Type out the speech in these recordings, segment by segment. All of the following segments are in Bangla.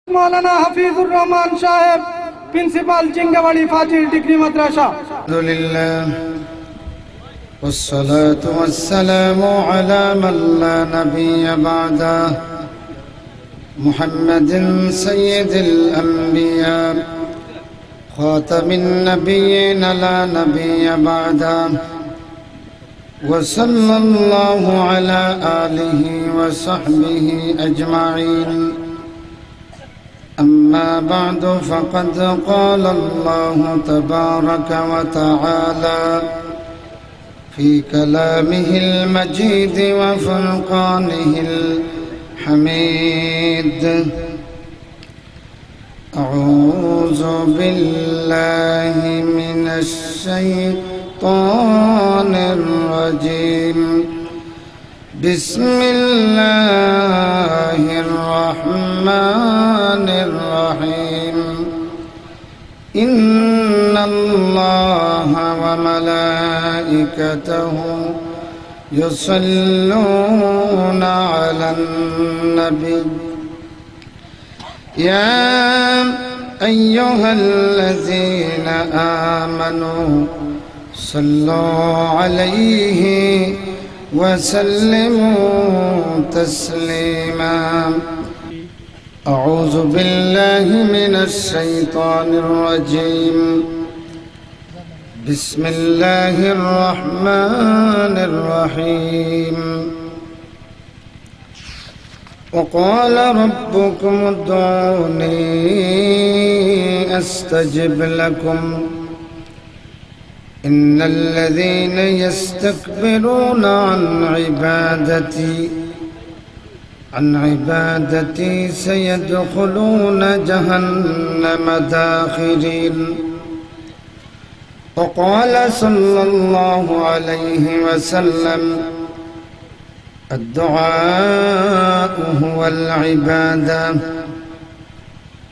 मौलाना हफीजुर रहमान साहेब प्रिंसिपल जिंगावाड़ी फाजिल डिग्री मदरसा। अल्हम्दुलिल्लाह वस्सलातु वस्सलामु अला मन ला नबिय्य बअदा मुहम्मदिन सय्यिदिल अंबिया खातमिन नबिय्यिन ला नबिय्य बअदा व सल्लल्लाहु अला आलिहि व सहबिहि अजमाइन। أما بعد فقد قال الله تبارك وتعالى في كلامه المجيد وفرقانه الحميد: أعوذ بالله من الشيطان الرجيم. بسم الله الرحمن الرحيم. إن الله وملائكته يصلون على النبي يا أيها الذين آمنوا صلوا عليه وسلموا تسليما. أعوذ بالله من الشيطان الرجيم. بسم الله الرحمن الرحيم. وقال ربكم ادعوني أستجب لكم إن الذين يستكبرون عن عبادتي سيدخلون جهنم داخرين. وقال صلى الله عليه وسلم: الدعاء هو العبادة.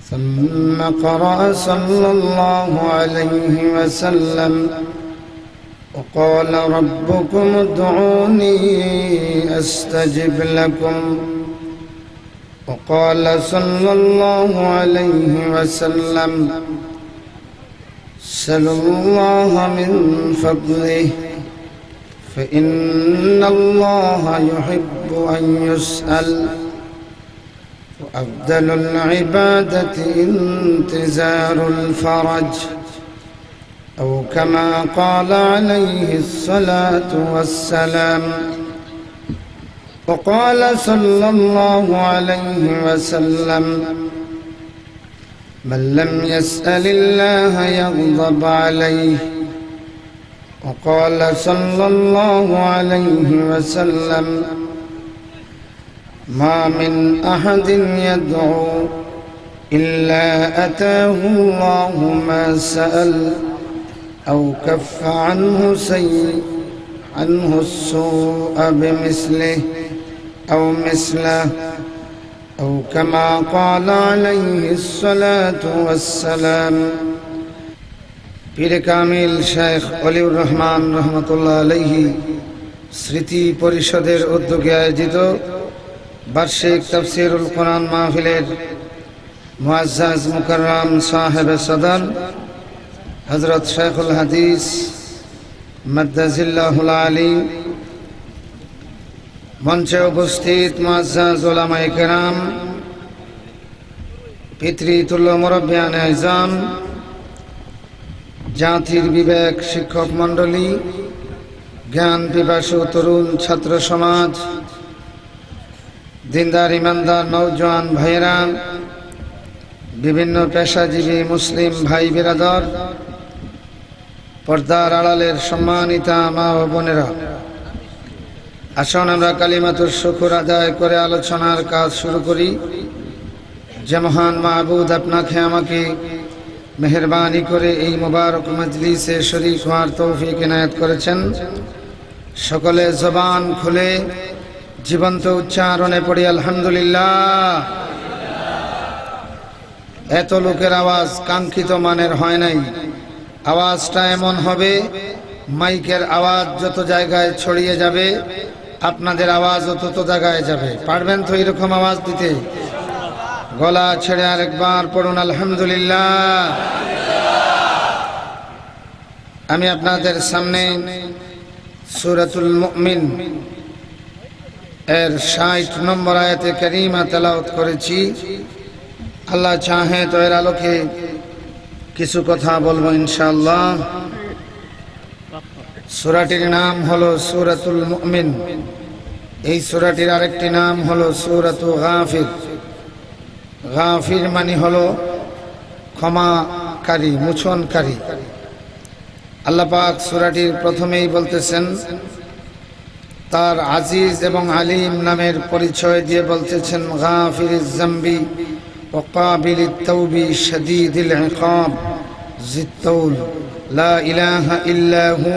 ثم قرأ صلى الله عليه وسلم: وقال ربكم ادعوني أستجب لكم. وقال صلى الله عليه وسلم: سلوا الله من فضله فإن الله يحب أن يسأل. وأفضل العبادة انتظار الفرج، أو كما قال عليه الصلاة والسلام. وقال صلى الله عليه وسلم: من لم يسأل الله يغضب عليه. وقال صلى الله عليه وسلم: ما من أحد يدعو إلا أتاه الله ما سأل أو كف عنه السوء بمثله أو مثله، أو كما قال عليه الصلاة والسلام। পীর কামিল শেখ অলিউর রহমান রহমতুল্লাহ আলাইহি স্মৃতি পরিষদের উদ্যোগে আয়োজিত বার্ষিক তাফসীরুল কোরআন মাহফিলের মুআজ্জাজ মুকাররম সাহেবে সদর হযরত শেখুল হাদিস মাদ্দাজিল্লাহুল আলী, মঞ্চে উপস্থিত মুআজ্জাজ উলামায়ে কেরাম, পিতৃতুল্য মুরব্বিয়ানে আযম, জাতির বিবেক শিক্ষক মণ্ডলী, জ্ঞান পিপাসু তরুণ ছাত্র সমাজ, দিনদার ইমানদার নওজোয়ান ভাইয়েরা, বিভিন্ন পেশাজীবী মুসলিম ভাই বিরাদর, পর্দার আড়ালের সম্মানিতা মা ও বোনেরা, আসুন আমরা কালিমাতুর শুকর আদায় করে আলোচনার কাজ শুরু করি। যে মহান মাবুদ আপনাকে আমাকে মেহেরবানি করে এই মুবারক মজলিসে শরীক হওয়ার তৌফিক ইনায়াত করেছেন, সকলে জবান খুলে জীবন্ত উচ্চারণে পড়ি আলহামদুলিল্লাহ। এত লোকের আওয়াজ কাঙ্ক্ষিত মানের হয় নাই। আওয়াজটা এমন হবে, মাইকের আওয়াজ যত জায়গায় ছড়িয়ে যাবে আপনাদের আওয়াজও তত জায়গায় যাবে। পারবেন তো এরকম আওয়াজ দিতে? গলা ছেড়ে আরেকবার পড়ুন আলহামদুলিল্লাহ। আমি আপনাদের সামনে সূরাতুল মুমিন এর 60 নম্বর আয়াতে কারিমা তেলাওয়াত করেছি। আল্লাহ চাহে তো এর আলোকে কিছু কথা বলবো ইনশাআল্লাহ। সূরাটির নাম হলো সূরাতুল মুমিন। এই সূরাটির আরেকটি নাম হলো সূরাতু গাফির। গাফির মানে হলো ক্ষমাকারী, মোচনকারী। আল্লাহ পাক সূরাটির প্রথমেই বলতেছেন, তার আজিজ এবং আলিম নামের পরিচয় দিয়ে বলতেছেন, গাফিরিজ যামবি ওয়া কাবিলিত তাওবি শাদীদিল ইকাব যিত তাওল লা ইলাহা ইল্লা হু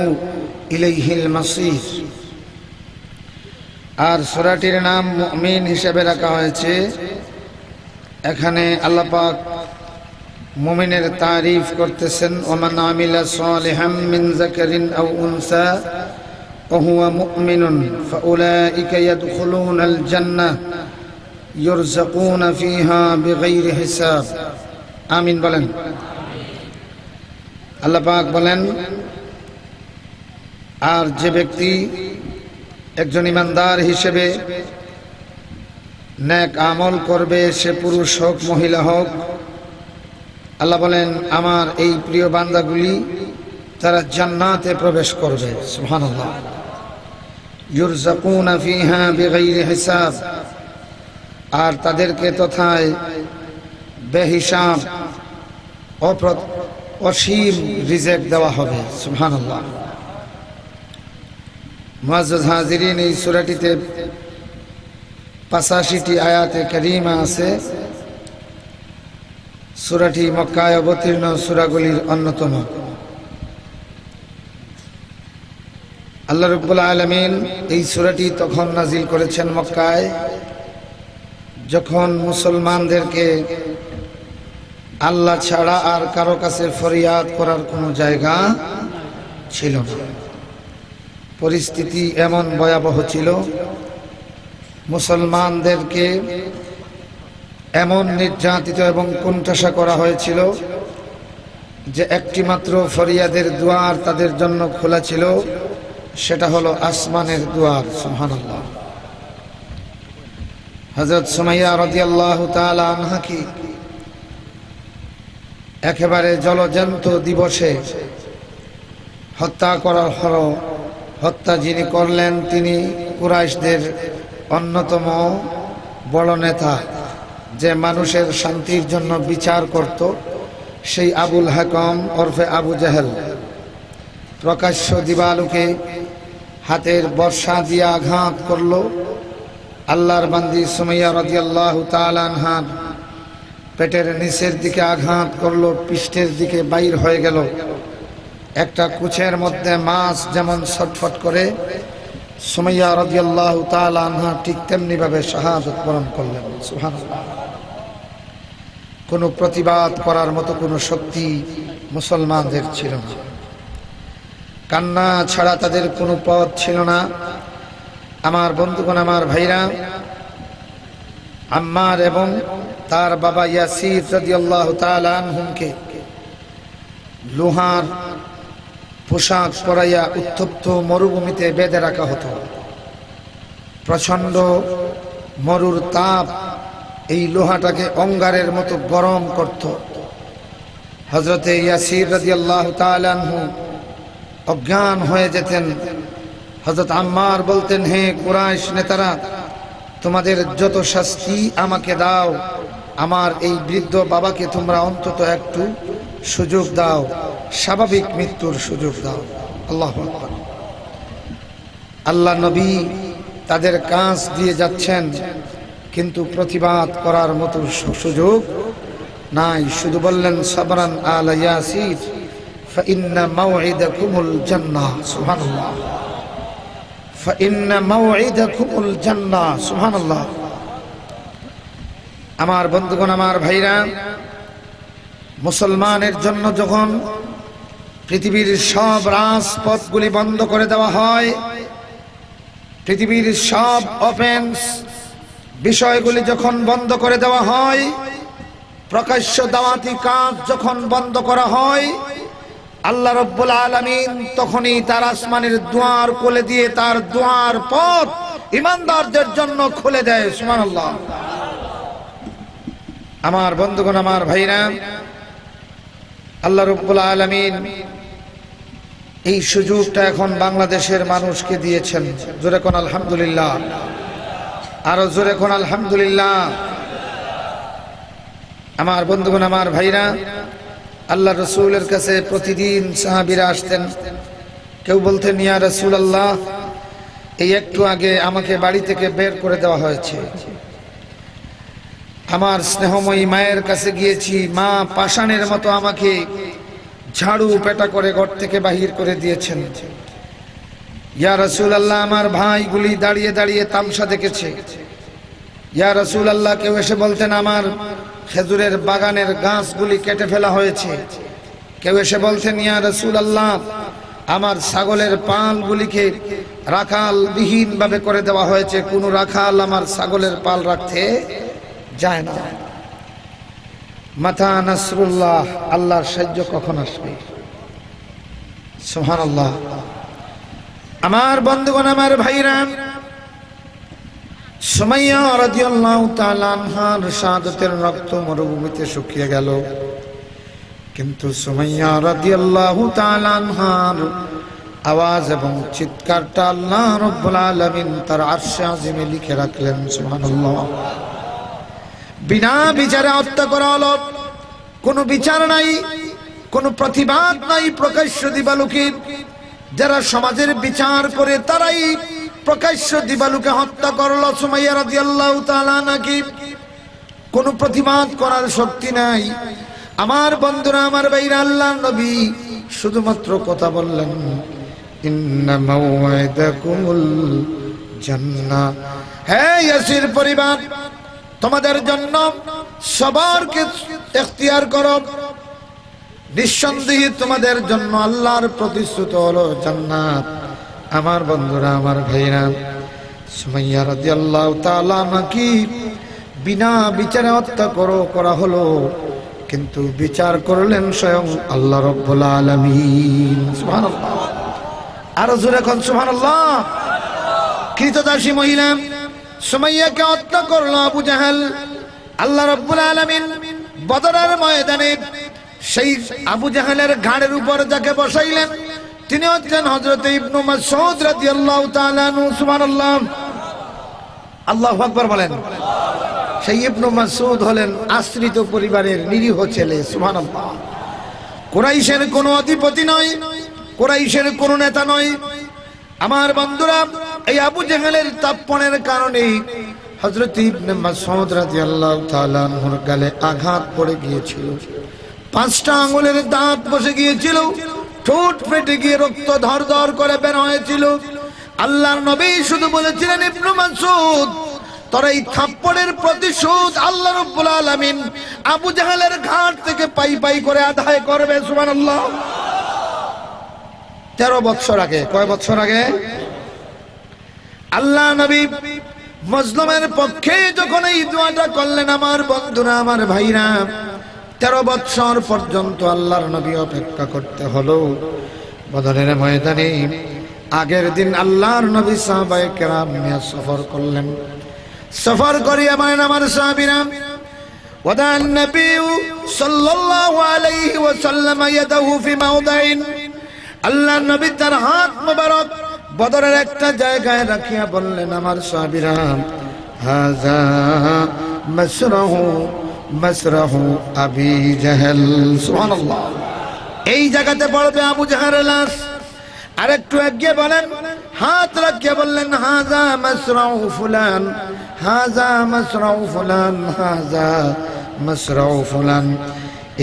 ইলাইহিল মাসির। আর সূরাটির নাম মুমিন হিসেবে রাখা হয়েছে। এখানে আল্লাহ পাক মুমিনের তারিফ করতেছেন, ওমান আমিলা সালিহাম মিন যাকারিন আও উনসা ওয়া হুয়া মুমিনুন ফাউলাইকা ইয়াদখুলুনাল জান্নাহ ইউরযাকুনা ফিহা বিগাইরি হিসাব। আমিন বলেন। আল্লাহ পাক বলেন, আর যে ব্যক্তি একজন ইমানদার হিসেবে নেক আমল করবে, সে পুরুষ হোক মহিলা হোক, আল্লাহ বলেন আমার এই প্রিয় বান্দাগুলি তারা জান্নাতে প্রবেশ করবে। সুবহানাল্লাহ। ইউরযাকুনা ফিহা বিগাইরি হিসাব। আর তাদেরকে তথায় বেহিসাব অসীম রিজেক দেওয়া হবে। সুবহানাল্লাহ। মুআজ্জাজ হাজিরিন, এই সূরাটিতে 85টি আয়াতে কারিমা আছে। সূরাটি মক্কায় অবতীর্ণ সূরাগুলির অন্যতম। আল্লাহ রাব্বুল আলামিন এই সূরাটি তখন নাজিল করেছেন মক্কায়, যখন মুসলমানদেরকে আল্লাহ ছাড়া আর কারো কাছে ফরিয়াদ করার কোনো জায়গা ছিল না। পরিস্থিতি এমন ভয়াবহ ছিল, মুসলমানদেরকে এমন নির্যাতিত এবং কুণ্ঠাসা করা হয়েছিল যে একটি মাত্র ফরিয়াদের দুয়ার তাদের জন্য খোলা ছিল, সেটা হলো আসমানের দুয়ার। সুবহানাল্লাহ। হযরত সুমাইয়া রাদিয়াল্লাহু তাআলা আনহা কি একেবারে জলজন্ত দিবসে হত্যা করা হলো। হত্যা যিনি করলেন তিনি কুরাইশদের অন্যতম বড় নেতা, যে মানুষের শান্তির জন্য বিচার করত, সেই আবুল হাকম ওরফে আবু জাহেল প্রকাশ্য দিবালোকে হাতের বর্ষা দিয়ে আঘাত করল। আল্লাহর বান্দি সুমাইয়া রাদিয়াল্লাহু তাআলা আনহার পেটের নিচের দিকে আঘাত করল, পৃষ্ঠের দিকে বাইর হয়ে গেল। একটা কুচের মধ্যে মাছ যেমন ছটফট করে, সুমাইয়া রাদিয়াল্লাহু তাআলা আনহা ঠিক তেমনি ভাবে শাহাদাত বরণ করলেন। সুবহানাল্লাহ। কোনো প্রতিবাদ করার মতো কোনো শক্তি মুসলমানদের ছিল না। কান্না ছাড়া তাদের কোনো পথ ছিল না। আমার বন্ধুগণ, আমার ভাইরা, আম্মার এবং তার বাবা ইয়াসির রাদিয়াল্লাহু তাআলা আনহুমকে লোহার পোশাক পরাইয়া উত্তপ্ত মরুভূমিতে বেঁধে রাখা হতো। প্রচন্ড মরুর তাপ এই লোহাটাকে অঙ্গারের মতো গরম করত। হযরতে ইয়াসির রাদিয়াল্লাহু তাআলা আনহু অজ্ঞান হয়ে যেতেন। হযরত আম্মার বলতেন, হে কুরাইশ নেতারা, তোমাদের যত শাস্তি আমাকে দাও, আমার এই বৃদ্ধ বাবাকে তোমরা অন্তত একটু সুযোগ দাও, স্বাভাবিক মৃত্যুর সুযোগ দাও। আল্লাহু আকবার। আল্লাহ নবী তাদের কাজ দিয়ে যাচ্ছেন, কিন্তু প্রতিবাদ করার মতো সুযোগ নাই। শুধু বললেন, সাবরান আলা ইয়াসির ফাইন্না মাউইদাকুমুল জান্নাহ। সুবহানাল্লাহ। ফাইন্না মাউইদাকুমুল জান্নাহ। সুবহানাল্লাহ। আমার বন্ধুগণ, আমার ভাইরা, মুসলমানের জন্য যখন পৃথিবীর সব রাজপথগুলি বন্ধ করে দেওয়া হয়, পৃথিবীর সব ওপেন বিষয়গুলি যখন বন্ধ করে দেওয়া হয়, প্রকাশ্য দাওয়াতি কাজ যখন বন্ধ করা হয়, আল্লাহ রাব্বুল আলামিন তখনই তার আসমানের দুয়ার খুলে দিয়ে তার দুয়ার পথ ঈমানদারদের জন্য খুলে দেয়। সুবহানাল্লাহ। আমার বন্ধুগণ, আমার ভাইরা, আল্লাহ রাব্বুল আলামিন এই সুযোগটা এখন বাংলাদেশের মানুষকে দিয়েছেন। জোরে কোন আলহামদুলিল্লাহ, আরো জোরে কোন আলহামদুলিল্লাহ। আমার বন্ধুগণ, আমার ভাইরা, আল্লাহ রসুলের কাছে প্রতিদিন সাহাবীরা আসতেন। কেউ বলতেন, ইয়া রাসূলুল্লাহ, এই একটু আগে আমাকে বাড়ি থেকে বের করে দেওয়া হয়েছে, আমার স্নেহময়ী মায়ের কাছে গিয়েছি, মা পাষাণের মতো আমাকে ঝাড়ু পেটা করে ঘর থেকে বাহির করে দিয়েছেন। ইয়া রাসূলুল্লাহ, আমার ভাইগুলি দাঁড়িয়ে দাঁড়িয়ে তামসা দেখেছে। ইয়া রাসূলুল্লাহ, কেউ এসে বলতেন, আমার খেজুরের বাগানের গাছগুলি কেটে ফেলা হয়েছে। কেউ এসে বলতেন, ইয়া রাসূলুল্লাহ, আমার ছাগলের পালগুলিকে রাখাল বিহীন ভাবে করে দেওয়া হয়েছে, কোন রাখাল আমার ছাগলের পাল রাখতে যায় না। মাতা নাসরুল্লাহ, আল্লাহর সাহায্য কখন আসবে? সুবহানাল্লাহ। আমার বন্ধুগণ, আমার ভাইরা, সুমাইয়া রাদিয়াল্লাহু তাআলা আনহার শাহাদাতের রক্ত মরুভূমিতে শুকিয়ে গেল, কিন্তু সুমাইয়া রাদিয়াল্লাহু তাআলা আনহার আওয়াজ এবং চিৎকারটা আল্লাহ রাব্বুল আলামিন তার আরশে আজিমে লিখে রাখলেন। সুবহানাল্লাহ। বিনা বিচারে হত্যা করা হলো, কোনো বিচার নাই, কোনো প্রতিবাদ নাই, প্রকাশ্য দিবালোকে যারা সমাজের বিচার করে তারাই প্রকাশ্য দিবালোকে হত্যা করলো সুমাইয়া রাদিয়াল্লাহু তাআলা আনহাকে। কোনো প্রতিবাদ করার শক্তি নাই। আমার বন্ধুরা, আমার ভাইরা, আল্লাহর নবী শুধুমাত্র কথা বললেন, ইন্না মাওয়াইদাকুমুল জান্নাহ। হে ইয়াসির পরিবার, তোমাদের জন্য সবরকে ইখতিয়ার করো, নিঃসন্দেহে তোমাদের জন্য আল্লাহর প্রতিশ্রুত হলো জান্নাত। আমার বন্ধুরা, আমার ভাইরা, সুমাইয়া রাদিয়াল্লাহু তাআলা আনহাকে বিনা বিচারে হত্যা করা হলো, কিন্তু বিচার করলেন স্বয়ং আল্লাহ রাব্বুল আলামিন। সুবহানাল্লাহ। আরো জোরে কোন সুবহানাল্লাহ। কৃতদাসী মহিলা সুমাইয়াকে হত্যা করলো আবু জাহেল। আল্লাহ রাব্বুল আলামিন বদরের ময়দানে সেই আবু জাহেলের ঘাড়ের উপর যাকে বসাইলেন তিনি হচ্ছেন হযরত ইবনে মাসউদ রাদিয়াল্লাহু তাআলা আনহু। সুবহানাল্লাহ। আল্লাহু আকবার বলেন। সেই ইবনে মাসউদ হলেন আশ্রিত পরিবারের নিরীহ ছেলে। সুবহানাল্লাহ। কুরাইশের কোনো অধিপতি নয়, কুরাইশের কোনো নেতা নয়। আমার বন্ধুরা, এই আবু জাহেলের তাপ্পনের কারণে হযরত ইবনে মাসউদ রাদিয়াল্লাহু তাআলা আনহুর গালে আঘাত পড়ে গিয়েছিল, 5টা আঙ্গুলের দাঁত বসে গিয়েছিল, ঠোঁট ফেটে গিয়ে রক্ত ধর করে বের হয়েছিল। আল্লাহর নবী শুধু বলেছিলেন, ইবনে মাসউদ, তোর এই থাপ্পড়ের প্রতিশোধ আল্লাহ রাব্বুল আলামিন আবু জাহেলের ঘাট থেকে পাই করে আদায় করবে। সুবহানাল্লাহ। 13 বছর আগে, কয় বছর আগে? আল্লাহ নবী মজলুমের পক্ষে যখন এই দোয়াটা করলেন, আমার বন্ধুরা, আমার ভাইরা, 13 বছর পর্যন্ত আল্লাহর নবী অপেক্ষা করতে হলো। বদরের ময়দানে আগের দিন আল্লাহর নবী সাহাবায়ে কেরাম নিয়ে সফর করলেন। সফর করি আমার সাহাবীরা, ওয়াদান নবী সাল্লাল্লাহু আলাইহি ওয়াসাল্লাম ইয়াদাহু ফি মাওদাইন। আল্লাহর নবী তার হাত মোবারক বদরের একটা জায়গায় রাখিয়া বললেন, আমার সাহাবীরা, হাযা মাসরাহু আবি জাহেল। সুবহানাল্লাহ। এই জায়গাতে পড়বে আবু জাহেলের লাশ। আরেকটু এগিয়ে বলেন, হাত রাখিয়া বললেন, হাযা মাসরাহু ফুলান, হাযা মাসরাহু ফুলান, হাযা মাসরাহু ফুলান।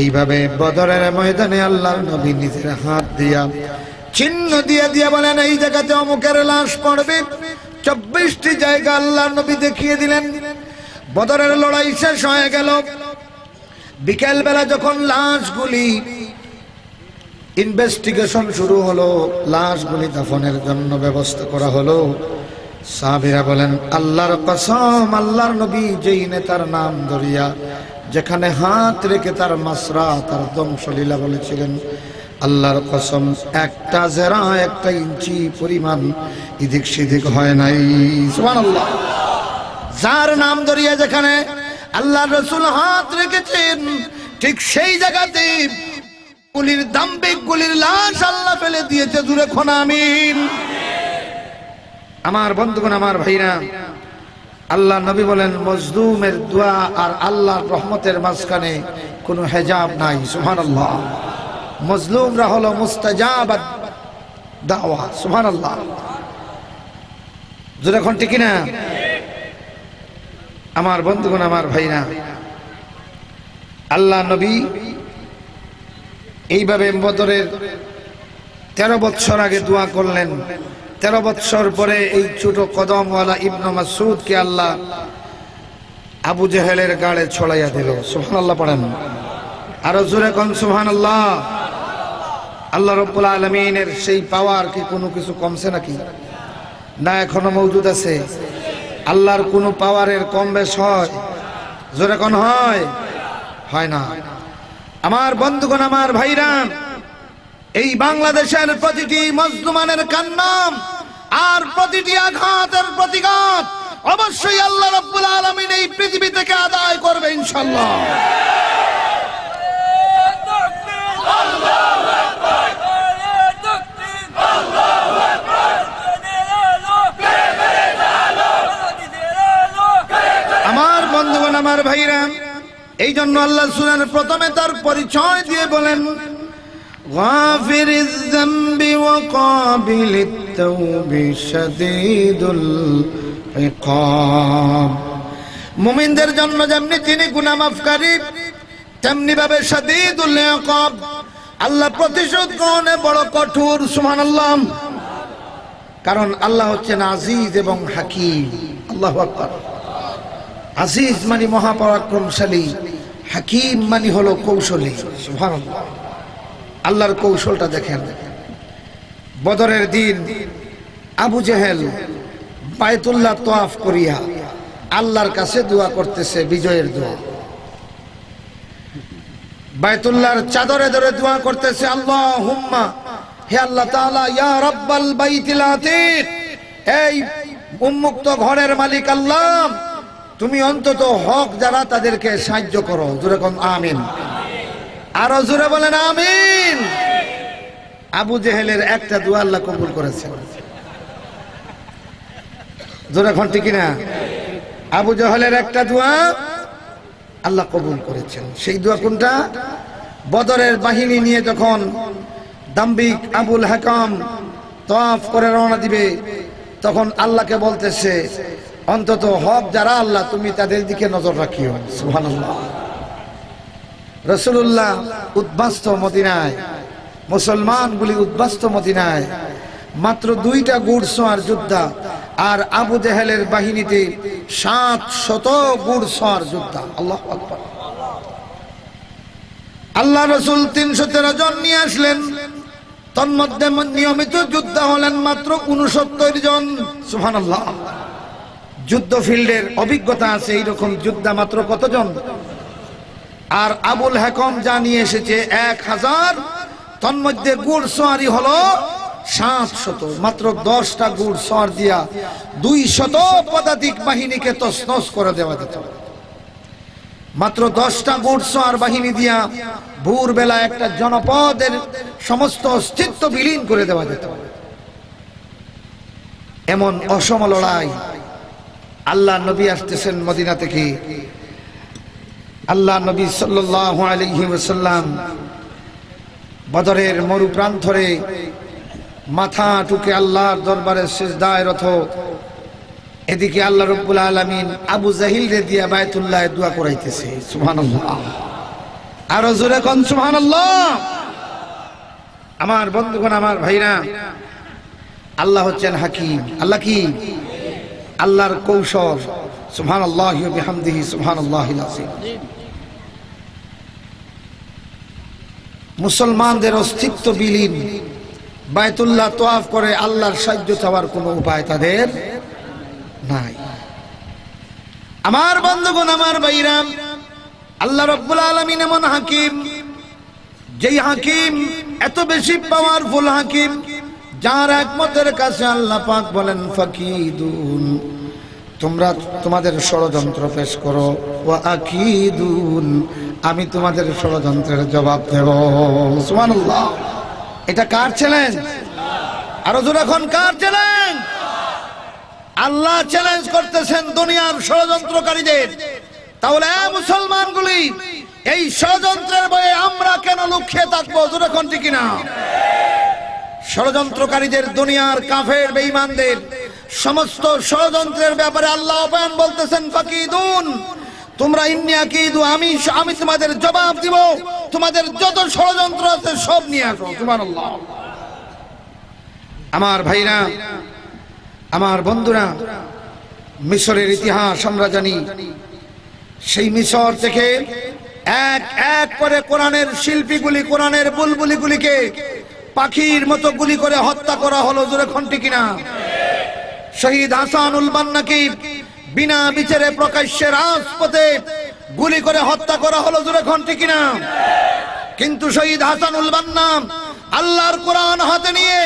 এইভাবে বদরের ময়দানে আল্লাহর নবী নিজের হাত দিয়া চিহ্ন দিয়ে বলেন, এই জায়গাতে অমুকের লাশ পড়বে। 24টি জায়গা আল্লাহর নবী দেখিয়ে দিলেন। বদরের লড়াই শেষ হয়ে গেল। বিকেল বেলা যখন লাশগুলি ইনভেস্টিগেশন শুরু হলো, লাশগুলি দাফনের জন্য ব্যবস্থা করা হলো, সাহাবীরা বলেন আল্লাহর কসম, আল্লাহর নবী যেই নেতার নাম ধরিয়া যেখানে হাত রেখে তার মাসরা তার দংশলীলা বলেছিলেন, আল্লাহর কসম একটা জেরা একটা ইঞ্চি পরিমাণ এদিক সেদিক হয় নাই। সুবহানাল্লাহ। যার নাম ধরিয়া যেখানে আল্লাহ রাসূল হাত রেখেছেন ঠিক সেই জায়গাতে গুলির দাম্ভিক গুলির লাশ আল্লাহ ফেলে দিয়েছে। জুরে খন আমিন। আমার বন্ধুগণ, আমার ভাইরা, আল্লাহ নবী বলেন মজলুমের দোয়া আর আল্লাহর রহমতের মাঝখানে কোনো হেজাব নাই। সুবহানাল্লাহ। মজলুমরা হলো মুস্তাজাবাত দাওয়া। সুবহানাল্লাহ। জোরে কোন ঠিক না? আমার বন্ধুগণ, আমার ভাইরা, আল্লাহ নবী এইভাবে বদরের 13 বছর আগে দোয়া করলেন। 13 বছর পরে এই ছোট কদমওয়ালা ইবনে মাসউদকে আল্লাহ আবু জেহেলের গাড়ে ছড়াইয়া দিল। সুবহানাল্লাহ পড়েন। আরো জোরে কোন সুবহানাল্লাহ। আল্লাহ রাব্বুল আলামিনের সেই পাওয়ার কি কোনো কিছু কমছে নাকি? না, এখনো মওজুদ আছে। আল্লাহর কোনো পাওয়ারের কম বেশ হয়? জোরে কোন হয়? হয় না। আমার বন্ধুগণ, আমার ভাইরা, এই বাংলাদেশের প্রতিটি মজলুমানের কান্না আর প্রতিটি আঘাতের প্রতিঘাত অবশ্যই আল্লাহ রাব্বুল আলামিন এই পৃথিবী থেকে আদায় করবে ইনশাআল্লাহ। আমার বন্ধুগণ, আমার ভাইরা, এই জন্য আল্লাহ সূরার প্রথমে তার পরিচয় দিয়ে বলেন গাফিরিজ যামবি ওয়া কাবিলিত তাওবি শাদীদুল ইকাব। মুমিনদের জন্য যেমনি তিনি গুনাহ মাফকারী, তেমনি ভাবে শাদীদুল ইকাব, আল্লাহ প্রতিশোধ গ্রহণে বড় কঠোর। সুবহানাল্লাহ। কারণ আল্লাহ হচ্ছেন আজিজ এবং হাকিম। আল্লাহু আকবার। আজিজ মানে মহাপরাক্রমশালী, হাকিম মানে হলো কৌশলী। সুবহানাল্লাহ। আল্লাহর কৌশলটা দেখেন। বদরের দিন আবু জেহেল বায়তুল্লাহ তওয়াফ করিয়া আল্লাহর কাছে দোয়া করতেছে, বিজয়ের দোয়া। বায়তুল্লাহর চাদরে ধরে দোয়া করতেছে, আল্লাহুম্মা, হে আল্লাহ তাআলা, ইয়া রাব্বাল বাইতিল আতীক, এই উন্মুক্ত ঘরের মালিক আল্লাহ, তুমি অন্তত হক যারা তাদেরকে সাহায্য করো। জোরে কোন আমিন। আরো জোরে বলেন আমিন। আবু জেহেলের একটা দোয়া আল্লাহ কবুল করেছেন। জোরে কোন ঠিক না? আবু জেহেলের একটা দোয়া আল্লাহ কবুল করেছেন। সেই দোয়া কোনটা? বদরের বাহিনী নিয়ে যখন দাম্ভিক আবুল হাকাম তওয়াফ করে রওনা দিবে, তখন আল্লাহকে বলতেছে, অন্তত হক যারা আল্লাহ তুমি তাদের দিকে নজর রাখিও। সুবহানাল্লাহ। রাসূলুল্লাহ উদ্বাস্ত মদিনায়, মুসলমানগুলি উদ্বাস্ত মদিনায়, মাত্র 2টা ঘোড়সওয়ার যোদ্ধা, আর আবু জেহেলের বাহিনীতে 700 ঘোড়সওয়ার যোদ্ধা। আল্লাহু আকবার। আল্লাহ রাসূল 313 জন নিয়ে আসলেন। তন্মধ্যে নিয়মিত যোদ্ধা হলেন মাত্র 69 জন। সুবহানাল্লাহ। যুদ্ধ ফিল্ডের অভিজ্ঞতা আছে এইরকম যোদ্ধা মাত্র কতজন? আর আবুল হাকাম যা নিয়ে এসেছে 1000, তন্মধ্যে ঘোড়সওয়ারি হলো 700। মাত্র 10টা ঘোড়সওয়ার দিয়া 200 পদাতিক বাহিনীকে তছনছ করে দেওয়া যেত। মাত্র 10টা ঘোড়সওয়ার বাহিনী দিয়া ভোরবেলা একটা জনপদের সমস্ত অস্তিত্ব বিলীন করে দেওয়া যেত। এমন অসম লড়াই। আল্লাহ নবী আসতেছেন মদিনা থেকে। আল্লাহ নবী সাল্লাল্লাহু আলাইহি ওয়াসাল্লাম বদরের মরু প্রান্তরে মাথা টুকে আল্লাহর দরবারে সিজদায় রত। এদিকে আল্লাহ রাব্বুল আলামিন আবু জাহিল রে দিয়া বায়তুল্লাহে দোয়া করাইতেছে। সুবহানাল্লাহ। আরো জোরে কোন সুবহানাল্লাহ। আমার বন্ধুগণ, আমার ভাইরা, আল্লাহ হচ্ছেন হাকিম। আল্লাহ কি? আল্লাহর কৌশল। সুবহানাল্লাহি ওয়া বিহামদিহি সুবহানাল্লাহিল আযীম। মুসলমানদের অস্তিত্ব বিলীন, বায়তুল্লাহ তওয়াফ করে আল্লাহর সাহায্য চাওয়ার কোনো উপায় তাদের নাই। আমার বন্ধুগণ, আমার ভাইরা, আল্লাহ রাব্বুল আলামিন এমন হাকিম, যেই হাকিম এত বেশি পাওয়ারফুল হাকিম, যার একমতের কাছে আল্লাহ পাক বলেন ফাকিদুন, তোমরা তোমাদের ষড়যন্ত্র পেশ করো, ওয়া আকিদুন, আমি তোমাদের ষড়যন্ত্রের জবাব দেব। সুবহানাল্লাহ। এটা কার চ্যালেঞ্জ? আরো জোরে এখন কার চ্যালেঞ্জ? আল্লাহ চ্যালেঞ্জ করতেছেন দুনিয়ার ষড়যন্ত্রকারীদের। তাহলে মুসলমানগুলি, এই ষড়যন্ত্রের ভয়ে আমরা কেন লুকিয়ে থাকবো? জোরে এখন ঠিক না? ষড়যন্ত্রকারীদের, দুনিয়ার কাফের বেঈমানদের সমস্ত ষড়যন্ত্রের ব্যাপারে আল্লাহ বয়ান বলতেছেন ফাকিদুন, তোমরা ইন্নী আকিদু, আমি তোমাদের জবাব দিব, তোমাদের যত ষড়যন্ত্র আছে সব নিয়ে আসো। সুবহানাল্লাহ। আমার ভাইরা, আমার বন্ধুরা, মিশরের ইতিহাস আমরা জানি। সেই মিশর থেকে এক এক করে কোরআনের শিল্পীগুলি, কোরআনের বুলবুলিগুলিকে পাখির মতো গুলি করে হত্যা করা হলো। জোরে ঠিক কিনা? শহীদ হাসানুল বান্নাকে বিনা বিচারে প্রকাশ্যে রাজপথে গুলি করে হত্যা করা হলো। জোরে ঠিক কিনা? কিন্তু শহীদ হাসানুল বান্না আল্লাহর কোরআন হাতে নিয়ে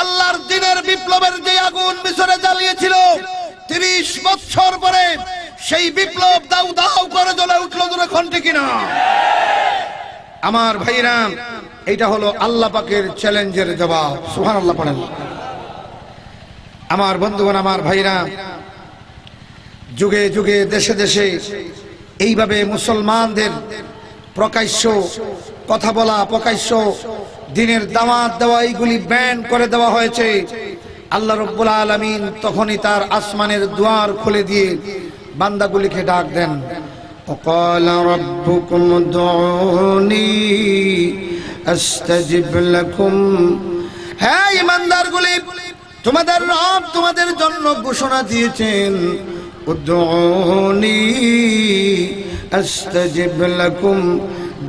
আল্লাহর দ্বীনের বিপ্লবের যে আগুন মিশরে জ্বালিয়েছিল, 30 বছর পরে সেই বিপ্লব দাউ দাউ করে জ্বলে উঠলো। জোরে ঠিক কিনা? আমার ভাইরা, এটা হলো আল্লাহ পাকের চ্যালেঞ্জের জবাব। সুবহানাল্লাহ পড়েন। আমার বন্ধুগণ, আমার ভাইরা, যুগে যুগে দেশে দেশে এইভাবে মুসলমানদের প্রকাশ্য কথা বলা, প্রকাশ্য দিনের দাওয়াত দেওয়া, এইগুলি ব্যান করে দেওয়া হয়েছে। আল্লাহ রাব্বুল আলামিন তখনই তার আসমানের দুয়ার খুলে দিয়ে বান্দাগুলিকে ডাক দেন, وقال ربكم ادعوني استجب لكم। হ্যাঁ ঈমানদারগুলি, তোমাদের রব তোমাদের জন্য ঘোষণা দিয়েছেন, উদউনি আস্তাজিব লাকুম,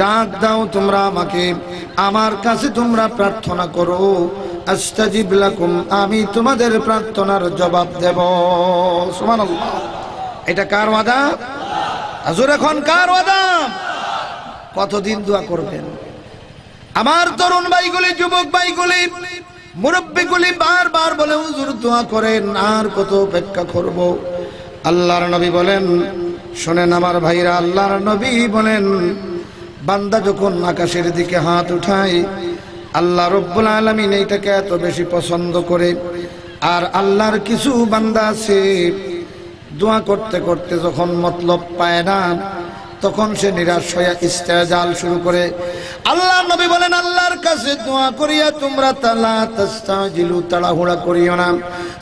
ডাক দাও তোমরা আমাকে, আমার কাছে তোমরা প্রার্থনা করো, আস্তাজিব লাকুম, আমি তোমাদের প্রার্থনার জবাব দেব। সুবহানাল্লাহ। এটা কার ওয়াদা? আজুর এখন কার ওয়াদা? কতদিন দোয়া করবেন? আমার তরুণ ভাইগুলি, যুবক ভাইগুলি, মুরব্বীগুলি বারবার বলে হুজুর দোয়া করেন, আর কত অপেক্ষা করব? আল্লাহর নবী বলেন, শোনেন আমার ভাইরা, আল্লাহর নবী বলেন, বান্দা যখন আকাশের দিকে হাত উঠায়, আল্লাহ রাব্বুল আলামিন এইটাকে এত বেশি পছন্দ করে। আর আল্লাহর কিছু বান্দা আছে, দোয়া করতে করতে যখন মতলব পায় না, তখন সে নিরাশ হয়ে ইস্তেজাল শুরু করে। আল্লাহর নবী বলেন, আল্লাহর কাছে দোয়া করিয়া তোমরা তালা তাস্তাজিলু, তাড়াহুড়া করিও না।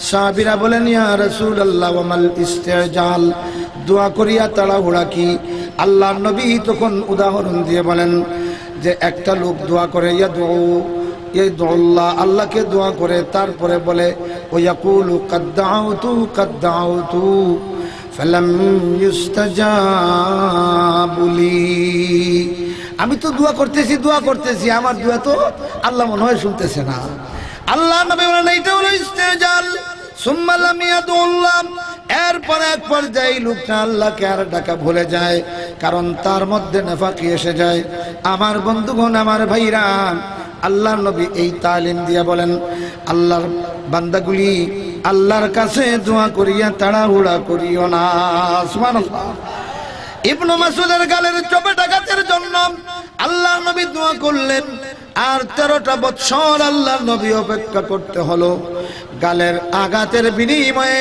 সাহাবীরা বলেন, ইয়া রাসূলুল্লাহ ওয়া মাল ইস্তেজাল, দোয়া করিয়া তাড়াহুড়া কি? আল্লাহর নবী তখন উদাহরণ দিয়ে বলেন যে একটা লোক দোয়া করে, ইয়াদুল্লাহ, আল্লাহকে দোয়া করে, তারপরে বলে ওয়ায়াকুলু কাদ্দাউতু ফালাম ইউস্তাজাবুলি, আমি তো দোয়া করতেছি, আমার দোয়া তো আল্লাহ মনে হয় শুনতেছে না। আল্লাহ নবী বলেন, এইটা হলো ইস্তেজাল। সুম্মা লাম ইয়াদুল্লাহ, এরপর এক পর্যায়ে লোকটা আল্লাহকে আর ডাকা ভুলে যায়, কারণ তার মধ্যে নেফাকি এসে যায়। আমার বন্ধুগণ, আমার ভাইরা, আল্লাহর নবী এই তালিম দিয়া বলেন, আল্লাহর বান্দাগুলি আল্লাহর কাছে দোয়া করিয়া তাড়াহুড়া করিও না। সুবহানাল্লাহ। ইবনে মাসউদের গালের চপেটাঘাতের জন্য আল্লাহর নবী দোয়া করলেন, আর 13টা বছর আল্লাহর নবী অপেক্ষা করতে হলো। গালের আঘাতের বিনিময়ে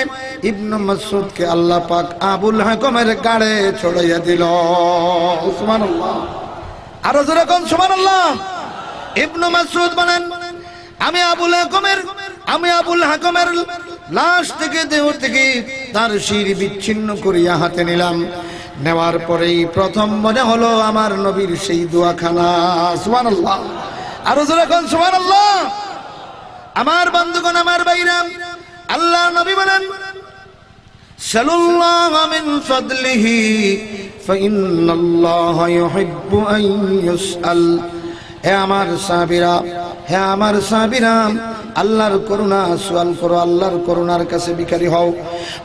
ইবনে মাসউদকে আল্লাহ পাক আবুল হাকমের গাড়ে ছড়াইয়া দিল। সুবহানাল্লাহ। আরো জোরে কোন সুবহানাল্লাহ। ইবনে মাসউদ বলেন, আমি আবুল হাকমের লাশ থেকে, দেহ থেকে তার শির বিচ্ছিন্ন করিয়া হাতে নিলাম। নেওয়ার পরেই প্রথম মনে হলো আমার নবীর সেই দোয়াখানা। সুবহানাল্লাহ। আরো জোরে কোন সুবহানাল্লাহ। আমার বন্ধুগণ, আমার ভাইরা, আল্লাহ নবী বলেন, সাল্লাল্লাহু মিন ফাদলিহি ফাইন্নাল্লাহা ইউহিব্বু আন ইউসআল। হে আমার সাহাবীরা, আল্লাহর করুণা সুয়াল করো, আল্লাহর করুণার কাছে ভিখারি হও,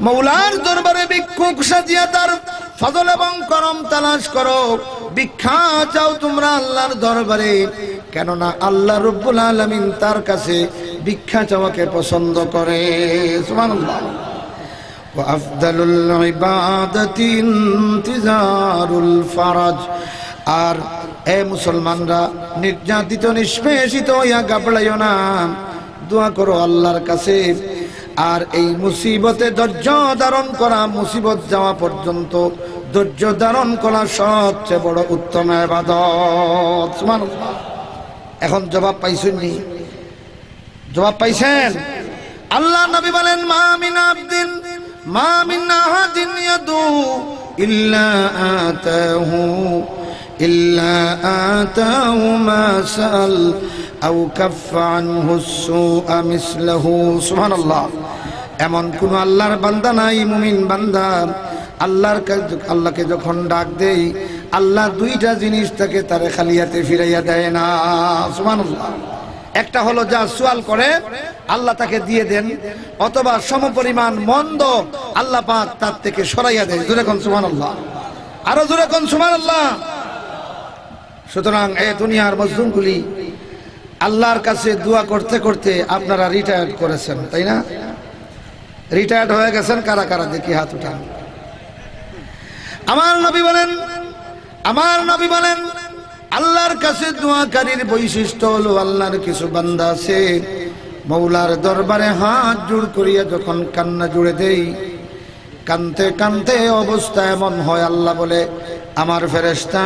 মৌলার দরবারে ভিক্ষুক সাজিয়া তার ফজল এবং করম তালাশ করো, ভিক্ষা চাও তোমরা আল্লাহর দরবারে, কেননা আল্লাহ রব্বুল আলামিন তার কাছে ভিক্ষা চাওয়াকে পছন্দ করে। সুবহানাল্লাহ। ওয়া আফদালুল ইবাদাতি ইন্তিজারুল ফারাজ। আর এ মুসলমানরা, নির্যাতিত নিষ্পেষিত হইয়া ঘাবড়াইও না, দোয়া করো আল্লাহর কাছে। আর এই মুসিবতে ধৈর্য ধারণ করা, মুসিবত যাওয়া পর্যন্ত ধৈর্য ধারণ করা সবচেয়ে বড় উত্তম ইবাদত। সুবহানাল্লাহ। এখন জবাব পাইছেন নি? জবাব পাইছেন? আল্লাহ নবী বলেন, মা মিন আবদিন মা মিন আহাদিন ইয়াদু ইল্লা আতাহু মা সাল আও কাফফা আনহু সুআ মিসলাহু। সুবহানাল্লাহ। এমন কোন আল্লাহর বান্দা নাই, মুমিন বান্দা আল্লাহকে যখন ডাক দেই, আল্লাহ দুইটা জিনিস তাকে তারে খালি হাতে ফিরাইয়া দেয় না। সুবহানাল্লাহ। একটা হলো যা সুয়াল করে আল্লাহ তাকে দিয়ে দেন, অথবা সমপরিমাণ মন্দ আল্লাহ পাক তার থেকে সরাইয়া দেয়। জোরে কোন সুবহানাল্লাহ, আরো জোরে কোন সুবহানাল্লাহ। সুতরাং এই দুনিয়ার মজলুমগুলি আল্লাহর কাছে দোয়া করতে করতে আপনারা রিটায়ার্ড করেছেন, তাই না? রিটায়ার্ড হয়ে গেছেন কারা কারা দেখি হাত উঠান। আমার নবী বলেন আল্লাহর কাছে দোয়াকারীর বৈশিষ্ট্য হলো, আল্লাহর কিছু বান্দা আছে মৌলার দরবারে হাত জোড় করিয়া যখন কান্না জুড়ে দেই, কানতে কানতে অবস্থা এমন হয়, আল্লাহ বলে আমার ফেরেশতা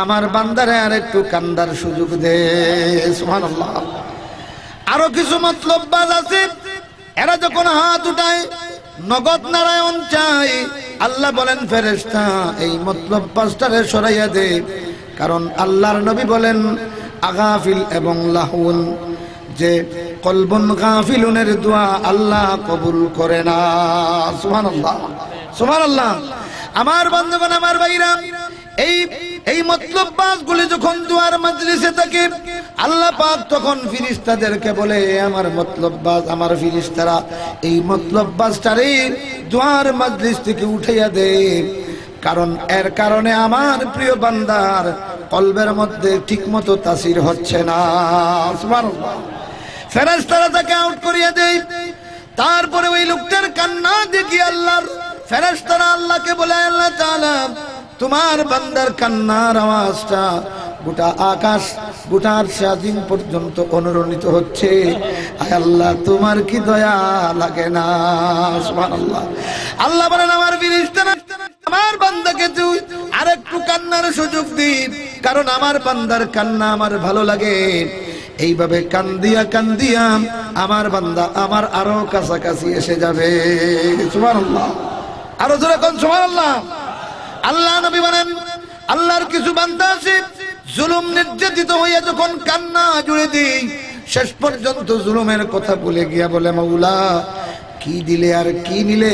আমার বান্দারে আর একটু কান্দার সুযোগ দে। সুবহানাল্লাহ। আরো কিছু মতলববাজ আছে, এরা যখন হাত উঠায় নগদ নারায়ণ চায়, আল্লাহ বলেন ফেরেশতা এই মতলববাজটারে সরাইয়া দে, কারণ আল্লাহর নবী বলেন আগাফিল এবং লাহুন, যে কলবুন গাফিলুনের দোয়া আল্লাহ কবুল করে না। সুবহানাল্লাহ, সুবহানাল্লাহ। আমার বন্ধুগণ, আমার ভাইরা, এই মতলববাজগুলি যখন দুয়ার মজলিসে থাকে, আল্লাহ পাক তখন ফেরেশতাদেরকে বলে আমার মতলববাজ, আমার ফেরেশতারা এই মতলববাজটারে দুয়ার মজলিস থেকে উঠাইয়া দে, কারণ এর কারণে আমার প্রিয় বান্দার কলবের মধ্যে ঠিকমতো তাসির হচ্ছে না। সুবহানাল্লাহ। ফেরেশতারা তাকে আউট করিয়া দেয়। তারপরে ওই লোকটার কান্না দেখি আল্লাহর ফেরেশতারা আল্লাহকে বলে, আল্লাহ তাআলা তোমার বান্দার কান্নার আওয়াজটা গোটা আকাশ, গোটা আরশ-ই-আজিম পর্যন্ত অনুরণিত হচ্ছে। আয় আল্লাহ, তোমার কি দয়া লাগে না? সুবহানাল্লাহ। আল্লাহ বলেন আমার ফেরেশতারা আমার বান্দাকে তুই আরেকটু কান্নার সুযোগ দিন, কারণ আমার বান্দার কান্না আমার ভালো লাগে। এইভাবে কান্দিয়া কান্দিয়া আমার বান্দা আমার আরো কাছাকাছি এসে যাবে। সুবহানাল্লাহ, আরো জোরে কোন সুবহানাল্লাহ। আল্লাহ নবী বলেন আল্লাহর কিছু বান্দা আছে জুলুম নির্যাতিত হইয়া যখন কান্না জুড়ে দেই, শেষ পর্যন্ত জুলুমের কথা ভুলে গিয়া বলে মাওলা কি দিলে আর কি নিলে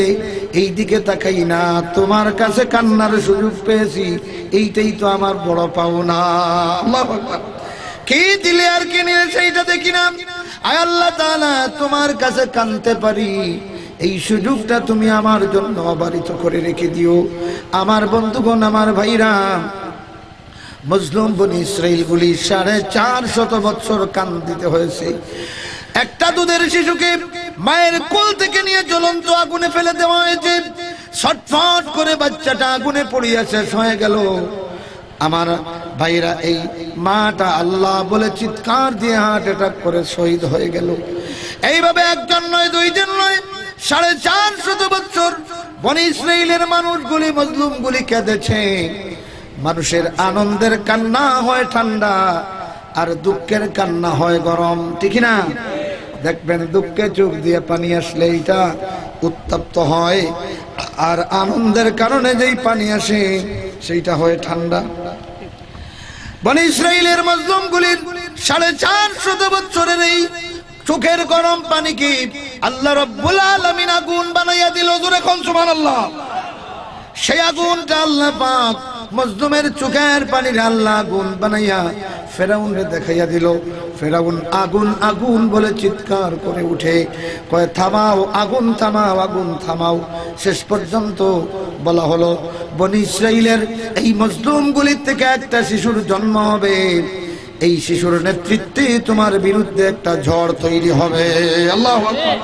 এই দিকে তাকাই না, তোমার কাছে কান্নার সুযোগ পেয়েছি, এইটাই তো আমার বড় পাওনা। আল্লাহু আকবার। কি দিলে আর কি নিলে সেইটা দেখি না। আয় আল্লাহ তাআলা, তোমার কাছে কাঁদতে পারি, এই সুযোগটা তুমি আমার জন্য অবারিত করে রেখে দিও। আমার বন্ধুগণ, আমার ভাইরা, মজলুম বনি ইসরাইলগুলি 450 বছর কান্দিতে হয়েছে। একটা দুধের শিশুকে মায়ের কোল থেকে নিয়ে জ্বলন্ত আগুনে ফেলে দেওয়া হয়েছে। ছটফট করে বাচ্চাটা আগুনে পড়িয়া শেষ হয়ে গেল। আমার ভাইরা, এই মাটা আল্লাহ বলে চিৎকার দিয়ে হার্ট অ্যাটাক করে শহীদ হয়ে গেল। এইভাবে একজন নয়, দুইজন নয়, 450 বছর বনি ইসরাইলের মানুষগুলি, মজলুমগুলি কেঁদেছে। মানুষের আনন্দের কান্না হয় ঠান্ডা, আর দুঃখের কান্না হয় গরম, ঠিক না? দেখবেন দুঃখে চোখ দিয়ে পানি আসলে এটা উত্তপ্ত হয়, আর আনন্দের কারণে যেই পানি আসে সেইটা হয় ঠান্ডা। বনি ইসরাইলের মজলুমগুলির 450 বছরের এই চোখের গরম পানিকে আল্লাহ রাব্বুল আলামিন আগুন বানাইয়া দিল। জোরে কোন সুবহানাল্লাহ। সেই আগুনটা আল্লাহ পাক মজলুমের চোখের পানির আল্লাহ আগুন বানাইয়া ফেরাউনকে দেখাইয়া দিল। ফেরাউন আগুন আগুন বলে চিৎকার করে উঠে, কয় থামাও আগুন থামাও, আগুন থামাও। শেষ পর্যন্ত বলা হলো বনি ইসরাইলের এই মজলুমগুলির থেকে একটা শিশুর জন্ম হবে, এই শিশুর নেতৃত্বে তোমার বিরুদ্ধে একটা ঝড় তৈরি হবে। আল্লাহু আকবার।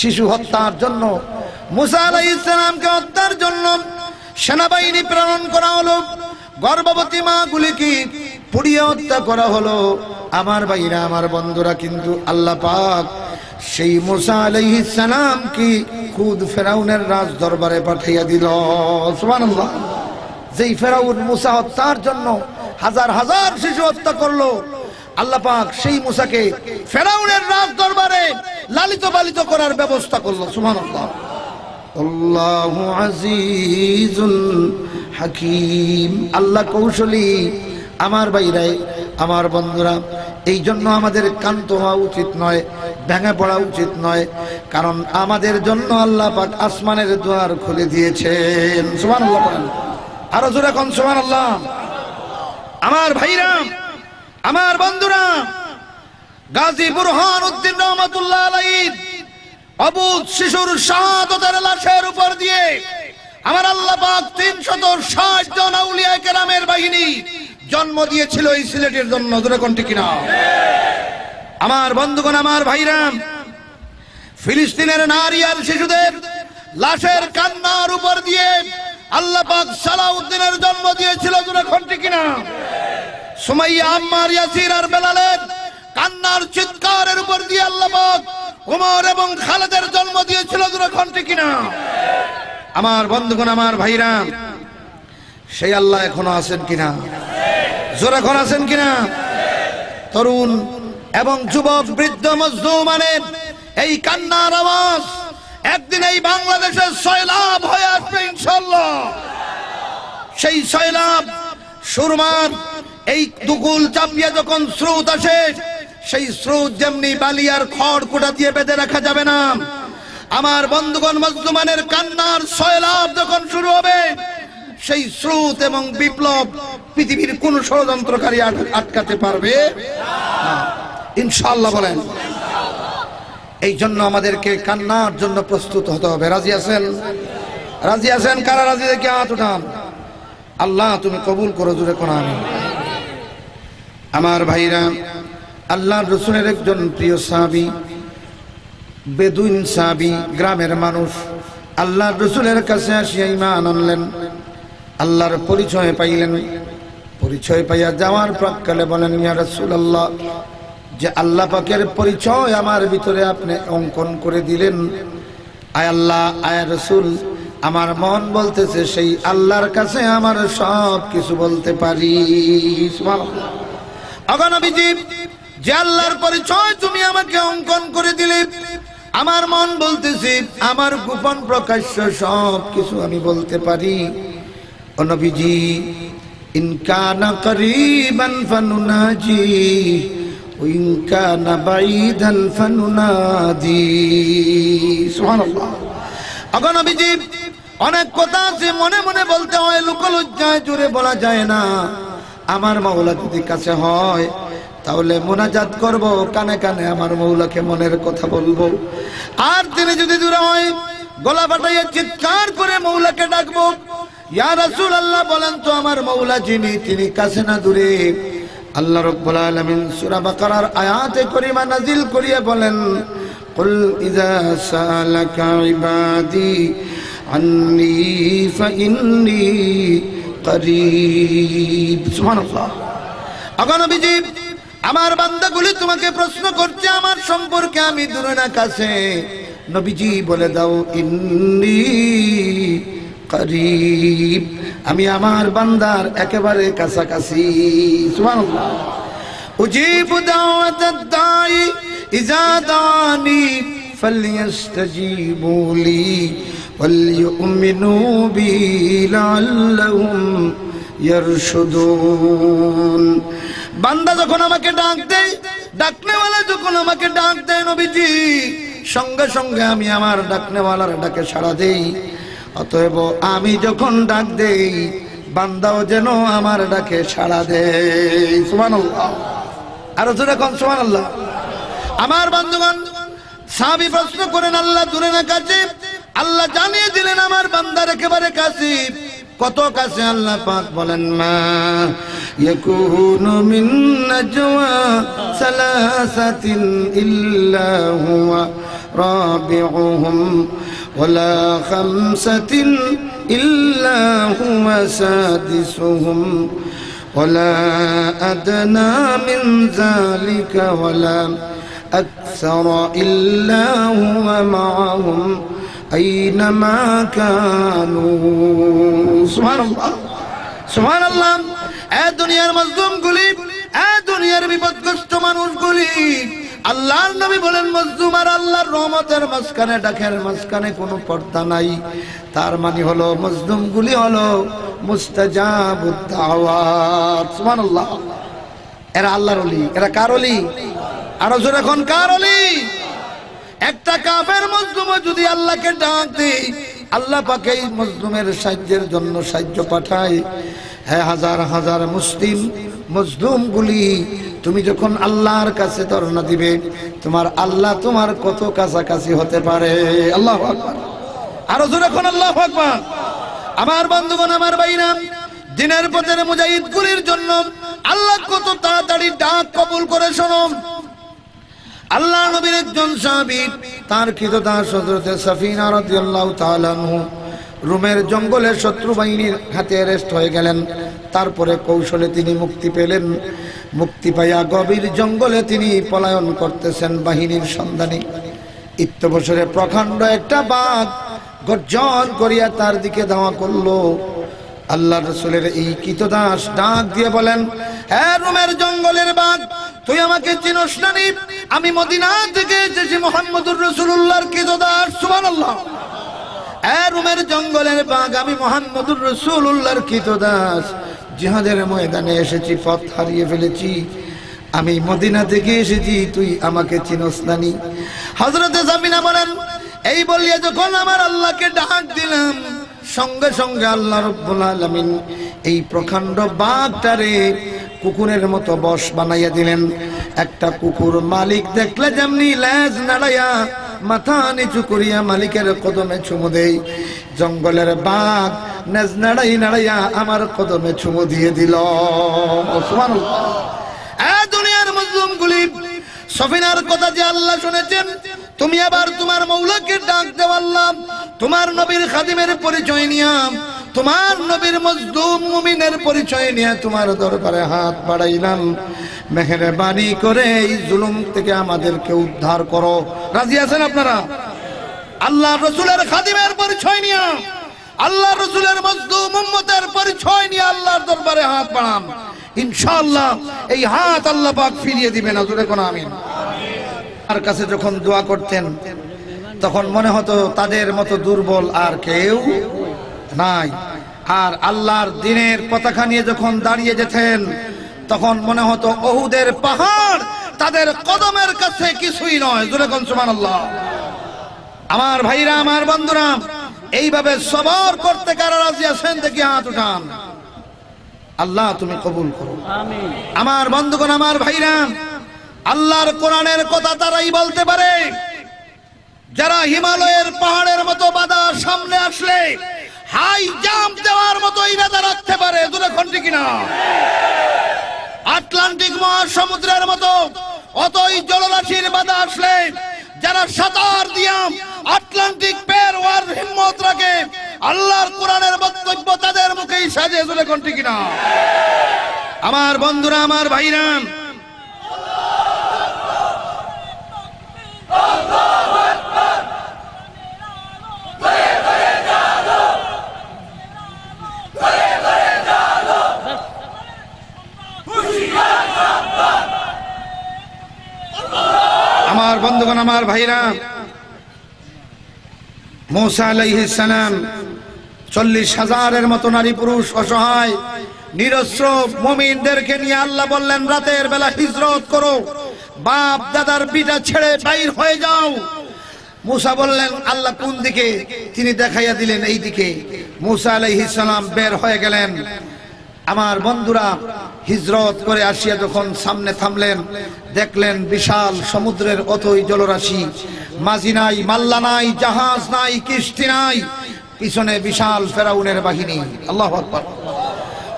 শিশু হত্যার জন্য, মুসা আলাইহিস সালামকে হত্যার জন্য সেনাবাহিনী প্রেরণ করা হলো, গর্ভবতী মা গুলিকে পুড়িয়ে হত্যা করা হলো। আমার ভাইরা, আমার বন্ধুরা, কিন্তু আল্লাহ পাক সেই মুসা আলাইহিস সালামকে খুদ ফেরাউনের রাজ দরবারে পাঠিয়ে দিল। সুবহানাল্লাহ। যেই ফেরাউন মুসা হত্যার জন্য হাজার হাজার শিশু হত্যা করলো, আল্লাহ পাক সেই মুসাকে ফেরাউনের রাজ দরবারে লালিত পালিত করার ব্যবস্থা করলো। সুবহানাল্লাহ। আল্লাহু আজিজুল হাকিম। আল্লাহ কৌশলী। আমার ভাইরাই, আমার বন্ধুরা, এই জন্য আমাদের কান্ত হওয়া উচিত নয়, ভেঙে পড়া উচিত নয়, কারণ আমাদের জন্য আল্লাহ পাক আসমানের দুয়ার খুলে দিয়েছেন। সুবহানাল্লাহ বলেন, আরো জোরে কোন সুবহানাল্লাহ। আমার ভাইরা, আমার বন্ধুরা, গাজী বুরহানউদ্দিন রহমাতুল্লাহ আলাইহি অবুধ শিশুর শাহাদাতের লাশের উপর দিয়ে আমার আল্লাহ পাক ৩৬০ জন আউলিয়া কেরামের বাহিনী জন্ম দিয়েছিল এই সিলেটের জন্য। জোরে কোন ঠিক কিনা? আমার বন্ধুগণ, আমার ভাইরা, ফিলিস্তিনের নারী আর শিশুদের লাশের কান্নার উপর দিয়ে আল্লাহ পাক সালাউদ্দিনের জন্ম দিয়েছিল। জোরে কোন ঠিক কিনা? সুমাইয়া, আম্মার, ইয়াসির আর বেলালের কান্নার চিৎকারের উপর দিয়ে আল্লাহ পাক ওমর এবং খালেদের জন্ম দিয়েছিল। জোরে কোন ঠিক কিনা? আমার বন্ধুগণ, আমার ভাইরা, সেই আল্লাহ এখনো আছেন কিনা? জোরে কোন আছেন কিনা? তরুণ এবং যুবক, বৃদ্ধ, মজলুমানের এই কান্নার আওয়াজ একদিন এই বাংলাদেশের সয়লাব হয়ে আসবে ইনশাআল্লাহ। সেই সয়লাব সুরমার এই দুকুল চাপিয়ে যখন স্রোত আসে, সেই স্রোত যেমনি বালিয়ার খড় কোটা দিয়ে বেঁধে রাখা যাবে না। আমার বন্ধুগণ, মজলুমানের কান্নার সয়লাব যখন শুরু হবে, সেই স্রোত এবং বিপ্লব পৃথিবীর কোন ষড়যন্ত্রকারী আটকাতে পারবে না ইনশাআল্লাহ বলেন। এই জন্য আমাদেরকে কান্নার জন্য প্রস্তুত হতে হবে। রাজি আছেন? রাজি আছেন? কারা রাজি দেখে হাত উঠান। আল্লাহ তুমি কবুল করো। জোরে কোন আমিন। আমার ভাইরা, আল্লাহর রাসূলের একজন প্রিয় সাহাবী, বেদুইন সাহাবী, গ্রামের মানুষ, আল্লাহর রাসূলের কাছে আসিয়া ঈমান আনলেন, আল্লাহর পরিচয় পাইলেন। পরিচয় পাইয়া যাওয়ার প্রাক্কালে বলেন, ইয়া রাসূলুল্লাহ, যে আল্লাহ পাকের পরিচয় আমার ভিতরে আপনি অঙ্কন করে দিলেন, আয় আল্লাহ, আয় রাসূল, আমার মন বলতেছে সেই আল্লাহর কাছে আমার সব কিছু বলতে পারি। সুবহানাল্লাহ। ওগো নবীজি, যে আল্লাহর পরিচয় তুমি আমাকে অঙ্কন করে দিলে, আমার মন বলতেছে আমার গোপন প্রকাশ্য সব কিছু আমি বলতে পারি। ও নবীজি, ইন কানা করিবান ফানুনাজি ওয়া ইন কানা বাইদান ফানুনাদি। সুবহানাল্লাহ। ওগো নবীজি, অনেক কথা আছে মনে মনে বলতে হয়, লোকলজ্জায় জোরে বলা যায় না। আমার মাওলা যদি কাছে হয় তাহলে মুনাজাত করব, কানে কানে আমার মাওলাকে মনের কথা বলবো। আর তিনি যদি দূরে হয়, গলা ফাটাইয়া চিৎকার করে মাওলাকে ডাকবো, ইয়া রাসূলুল্লাহ, বলেন তো আমার মাওলা যিনি, তিনি কাছে না দূরে? আল্লাহ রাব্বুল আলামিন সূরা বাকারার আয়াতে করিমা নাজিল করিয়া বলেন, কুল ইযা সালাকা ইবাদি আন্নী ফাইন্নী করিব। সুবহানাল্লাহ। ওগো নবীজি, আমার বান্দাগুলি তোমাকে প্রশ্ন করছে আমার সম্পর্কে, আমি দূরে না কাছে? নবীজি বলে দাও, ইন্নী করিব, আমি আমার বান্দার একেবারে কাছাকাছি। সুবহানাল্লাহ। উজিবু দাওয়াতাদ দাঈ ইযা দানি ফালইস্তাজিবু লি ওয়ালইউমিনু বি লাআল্লাহুম ইয়ারশুদুন। বান্দা যখন আমাকে ডাক দেয়, ডাকনেওয়ালা যখন আমাকে ডাক দেয় নবীজি, সঙ্গে সঙ্গে আমি আমার ডাকনেওয়ালার ডাকে সাড়া দেই। অতএব আমি যখন ডাক দেই, বান্দাও যেন আমার ডাকে সাড়া দেয়। সুবহানাল্লাহ। আর জোরে কোন সুবহানাল্লাহ। আমার বন্ধুগণ, সাহাবী প্রশ্ন করেন আল্লাহ দূরে না কাছে? আল্লাহ জানিয়ে দিলেন আমার বান্দার একেবারে কাছে। কত কাছে? আল্লাহ পাক বলেন মা ইয়াকুনু মিন নাজওয়া সালাসাতিন ইল্লা হুয়া রাবিউহুম ওয়ালা খামসাতিন ইল্লা হুয়া সাদিসুহুম ওয়ালা আদনা মিন যালিকা ওয়ালা আকসারা ইল্লা হুয়া মাআহুম আইনামা কানু। সুবহানাল্লাহ, সুবহানাল্লাহ। এই দুনিয়ার মাজলুমগুলি, এই দুনিয়ার বিপদগ্রস্ত মানুষগুলি, আল্লাহর নবী বলেন মাজলুম আর আল্লাহর রহমতের মাঝখানে, ডাকের মাঝখানে কোনো পর্দা নাই। তার মানে হলো মাজলুমগুলি হলো মুস্তাজাবুদ দাওয়াত। সুবহানাল্লাহ। এরা আল্লাহর ওলি। এরা কার ওলি? আরো জোরে কোন কার ওলি? একটা কাফের মাজলুম যদি আল্লাহকে ডাক দেয়, আল্লাহ পাক এই মাজলুমের সাহায্যের জন্য সাহায্য পাঠায়। হ্যাঁ, হাজার হাজার মুসলিম মাজলুমগুলি তুমি যখন আল্লাহর কাছে ধরনা দিবে, তোমার আল্লাহ তোমার কত কাছাকাছি হতে পারে। আল্লাহু আকবার। আরো জোরে কোন আল্লাহু আকবার। আমার বন্ধুগণ, আমার ভাইরা, দিনের পথের মুজাহিদগুলির জন্য আল্লাহ কত তাড়াতাড়ি ডাক কবুল করে। শোনো, আল্লাহ নবীর একজন সাহাবী, তার কৃতদাস হযরত সাফিনা রাদিয়াল্লাহু তাআলা আনহু রোমের জঙ্গলে শত্রু বাহিনীর হাতে অ্যারেস্ট হয়ে গেলেন। তারপরে কৌশলে তিনি মুক্তি পেলেন। মুক্তি পাইয়া গভীর জঙ্গলে তিনি পলায়ন করতেছেন বাহিনীর সন্ধানে। ইত্যবসরে প্রখণ্ড একটা বাঘ গর্জন করিয়া তার দিকে ধাওয়া করলো। আল্লাহ রাসূলের এই কৃতদাস ডাক দিয়ে বলেন, হে রোমের জঙ্গলের বাঘ, তুই আমাকে চিনোস না? আমি মদিনা থেকে এসেছি, মুহাম্মদুর রাসূলুল্লাহর কৃতদাস। সুবহানাল্লাহ। হে রোমের জঙ্গলের বাঘ, আমি মুহাম্মদুর রাসূলুল্লাহর কৃতদাস। জিহাদের ময়দানে এসেছি, পথ হারিয়ে ফেলেছি, আমি মদিনা থেকে এসেছি, তুই আমাকে চিনোস না? হযরতে সামিনা বলেন, এই বলিয়া যখন আমার আল্লাহকে ডাক দিলাম, সঙ্গে সঙ্গে আল্লাহ রাব্বুল আলামিন এই প্রখণ্ড বাঘটারে কুকুরের মতো বশ বানাইয়া দিলেন। একটা কুকুর মালিক দেখলে যেমনি লেজ নাড়াইয়া মাথা নিচু করিয়া মালিকের কদমে চুমু দেয়, জঙ্গলের বাঘ লেজ নাড়াই নাড়াইয়া আমার কদমে চুমু দিয়ে দিল। সুবহানাল্লাহ। এই দুনিয়ার মাজলুমগুলি, সফিনার কথা যে আল্লাহ শুনেছেন, তুমি আবার তোমার মৌলাকে ডাক দাও। আল্লাহ তোমার নবীর খাদিমের পরিচয় নিয়া, তোমার নবীর মজলুম মুমিনের পরিচয় নিয়ে তোমার দরবারে হাত বাড়াইলাম, মেহেরবানি করে এই জুলুম থেকে আমাদেরকে উদ্ধার করো। রাজি আছেন আপনারা? আল্লাহ রাসূলের খাদিমের পরিচয় নিয়ে, আল্লাহ রাসূলের মজলুম উম্মতের পরিচয় নিয়ে আল্লাহর দরবারে হাত বাড়ান, ইনশাআল্লাহ এই হাত আল্লাহ পাক ফিরিয়ে দিবেন। জোরে কোন আমিন। আর কাছে যখন দোয়া করতেন, তখন মনে হতো তাদের মতো দুর্বল আর কেউ নাই। আর আল্লাহর দ্বীনের পতাকা নিয়ে যখন দাঁড়িয়ে যেতেন, তখন মনে হতো উহুদের পাহাড় তাদের কদমের কাছে কিছুই নয়। জোরে কোন সুবহানাল্লাহ। আমার ভাইরা, আমার বন্ধুরা, এইভাবে সবর করতে কারা রাজি আছেন? দেখি হাত উঠান। আল্লাহ তুমি কবুল করো। আমিন। আমার বন্ধুগণ, আমার ভাইরা, আল্লাহর কোরআনের কথা তারাই বলতে পারে যারা হিমালয়ের পাহাড়ের মতো বাধা সামনে আসলে হাই জাম্প দেওয়ার মতো ইরাদা রাখতে পারে। দূরে খন্ডি কিনা? আটলান্টিক মহাসমুদ্রের মতো অতই জলরাশির বাধা আসলে যারা সাঁতার দিয়া আটলান্টিক পের হওয়ার হিম্মত রাখে, আল্লাহর কোরআনের বক্তব্য তাদের মুখেই সাজে। দূরে খন্ডি কিনা? আমার বন্ধুরা, আমার ভাইরা, আমার বন্ধুগণ, আমার ভাইরা, মূসা আলাইহিস সালাম 40,000-এর মতো নারী পুরুষ অসহায় নিরস্ত্র মুমিনদেরকে নিয়ে আল্লাহ বললেন রাতের বেলা হিজরত করো, বাপ দাদার বিটা ছেড়ে বাইর হয়ে যাও। মূসা বললেন আল্লাহ কোন দিকে? তিনি দেখাইয়া দিলেন এই দিকে। মূসা আলাইহিস সালাম বের হয়ে গেলেন। আমার বন্ধুরা হিজরত করে আসিয়া যখন সামনে থামলেন, দেখলেন বিশাল সমুদ্রের অতই জলরাশি, মাঝি নাই, মাল্লা নাই, জাহাজ নাই, কিস্তি নাই, পিছনে বিশাল ফেরাউনের বাহিনী। আল্লাহু আকবার।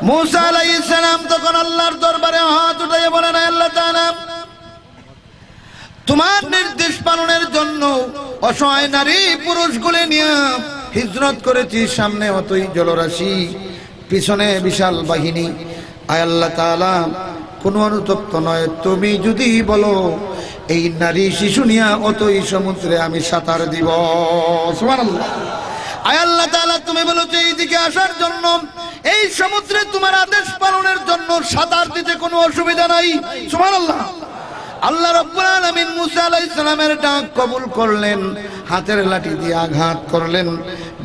মূসা আলাইহিস সালাম তখন আল্লাহর দরবারে হাত উঠিয়ে বলেন, আল্লাহ তাআলা, তোমার নির্দেশ পালনের জন্য অসহায় নারী পুরুষগুলি নিয়ে হিজরত করেছি, সামনে অতই জলরাশি, পিছনে বিশাল বাহিনী। আয় আল্লাহ তাআলা, কোনো অনুতপ্ত নয়, তুমি যদি বলো এই নারী শিশু নিয়ে অতই সমুদ্রে আমি সাঁতার দিব। সুবহানাল্লাহ। আয় আল্লাহ তাআলা, তুমি বলেছো এইদিকে আসার জন্য, এই সমুদ্রে তোমার আদেশ পালনের জন্য সাঁতার দিতে কোনো অসুবিধা নাই। সুবহানাল্লাহ। আল্লাহ রাব্বুল আলামিন মূসা আলাইহিস সালামের ডাক কবুল করলেন, হাতের লাঠি দিয়ে আঘাত করলেন,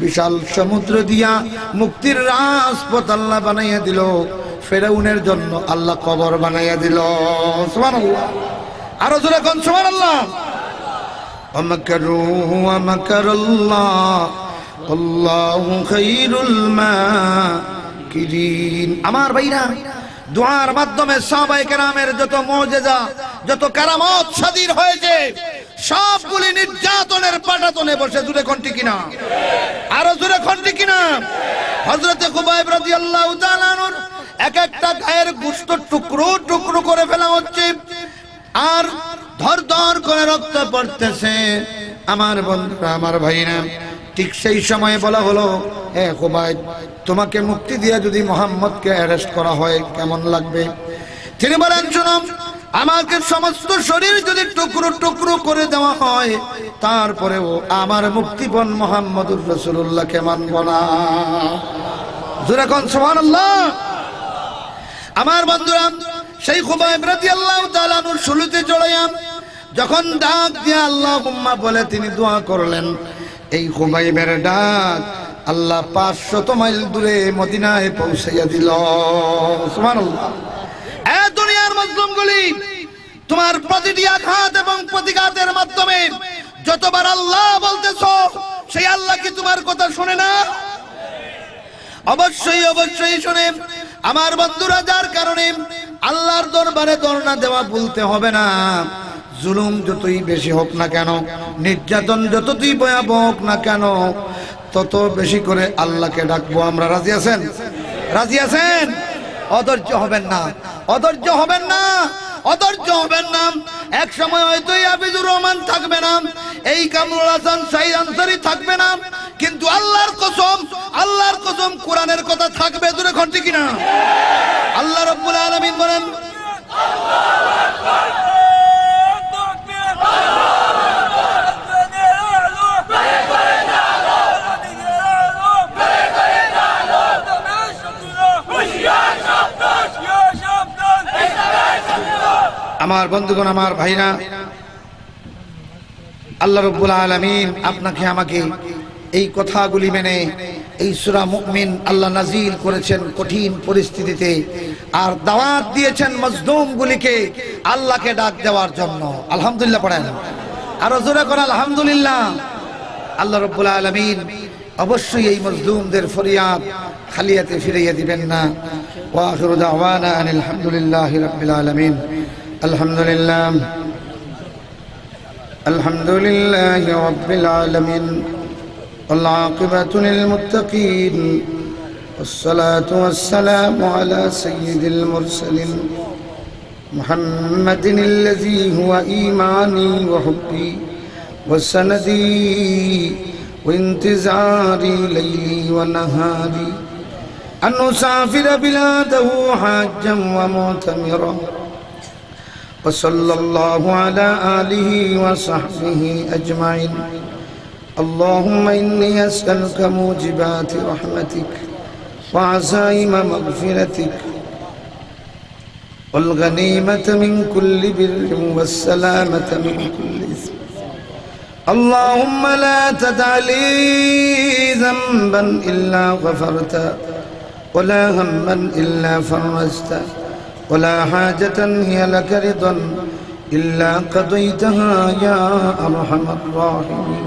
বিশাল সমুদ্র দিয়া মুক্তির রাজপথ আল্লাহ বানাইয়া দিল, ফেরাউনের জন্য আল্লাহ কবর বানাইয়া দিল। সুবহানাল্লাহ। আরো জোরে কোন সুবহানাল্লাহ। ওয়ামাকারু ওয়ামাকারাল্লাহ আল্লাহু খায়রুল মাকিরিন। আমার ভাইরা, দুআর মাধ্যমে সাহাবায়ে কেরামের যত মুজিজা, যত কারামত সাদির হয়েছে, সবগুলি নির্যাতনের পাটাতনে বসে। জুড়ে কোন ঠিক কিনা? আরো জুড়ে কোন ঠিক কিনা? হযরতে খুবাইব রাদিয়াল্লাহু তাআলা আনহুর এক একটা গায়ের গোশত টুকরো টুকরো করে ফেলা হচ্ছে, আর ধর ধর করে রক্ত পড়তেছে। আমার বন্ধুরা, আমার ভাইরা, ঠিক সেই সময়ে বলা হলো, হে খুবাইব, তোমাকে মুক্তি দিয়ে যদি মুহাম্মদকে অ্যারেস্ট করা হয় কেমন লাগবে? তিনি বলেন, শোনো, আমাকে সমস্ত শরীর যদি টুকরো টুকরো করে দেওয়া হয়, তারপরেও আমার মুক্তিপণ মুহাম্মদুর রাসূলুল্লাহকে মানব না। জোরে কোন সুবহানাল্লাহ। আমার বন্ধুরা, সেই খুবাইব রাদিয়াল্লাহু তাআলা আনহুর শুলুতে চড়াইয়া যখন ডাক দিয়ে আল্লাহুম্মা বলে তিনি দোয়া করলেন, এই খুবাইবের ডাক আল্লাহ 500 মাইল দূরে মদিনায় পৌঁছাইয়া দিল। সুবহানাল্লাহ। এ দুনিয়ার মুসলিমগুলি, তোমার প্রতিটি আঘাত এবং প্রতিঘাতের মাধ্যমে যতবার আল্লাহ বলতেছো, সেই আল্লাহ কি তোমার কথা শুনে না? অবশ্যই অবশ্যই শুনে। আমার বন্ধুরা, যার কারণে আল্লাহর দরবারে ধরনা দেওয়া ভুলতে হবে না। জুলুম যতই বেশি হোক না কেন, নির্যাতন যতই ভয়াবহ হোক না কেন, তত বেশি করে আল্লাহকে ডাকবো আমরা। রাজি আছেন? রাজি আছেন? অধৈর্য হবেন না, অধৈর্য হবেন না, অধৈর্য হবেন না। এক সময় হয়তো হাফিজুর রহমান থাকবে না, এই কামরুল হাসান সাইদ আনসারী থাকবে না, কিন্তু আল্লাহর কসম, আল্লাহর কসম, কোরআনের কথা থাকবে। দূরে ঘন্টি কিনা? আল্লাহ রাব্বুল আলামিন বলেন, আল্লাহু আকবার। আমার বন্ধুগণ, আমার ভাইরা, আল্লাহ রাব্বুল আলামিন আপনাকে আমাকে এই কথাগুলি মেনে এই সূরা মুমিন আল্লাহ নাজিল করেছেন কঠিন পরিস্থিতিতে, আর দাওয়াত দিয়েছেন মজলুমগুলিকে আল্লাহকে ডাক দেওয়ার জন্য। আলহামদুলিল্লাহ পড়েন, আর জোরে করে আলহামদুলিল্লাহ। আল্লাহ রাব্বুল আলামিন অবশ্যই এই মজলুমদের ফরিয়াদ খালিয়াতে ফিরিয়ে দিবেন না। ওয়া আখিরু দাওয়ানা আনিল হামদুলিল্লাহি রাব্বিল আলামিন। আলহামদুলিল্লাহ, আলহামদুলিল্লাহি রাব্বিল আলামিন। ওয়াল আকিবাতু লিল মুত্তাকিন। ওয়াসসালাতু ওয়াসসালামু আলা সাইয়্যিদিল মুরসালিন মুহাম্মাদিনিল্লাযী হুয়া ঈমানি ওয়া হুব্বি ওয়া সানাদি ওয়া ইন্তিজারি লাইলি ওয়া নাহারি আন উসাফিরা বিলাদাহু হাজ্জান ওয়া মুতামিরা। وصلى الله على آله وصحبه أجمعين. اللهم إني أسألك موجبات رحمتك وعزائم مغفرتك والغنيمة من كل بر والسلامة من كل إثم. اللهم لا تدع لي ذنبا إلا غفرته ولا هما إلا فرجته ولا حاجة هي لك رضا إلا قضيتها يا أرحم الراحمين.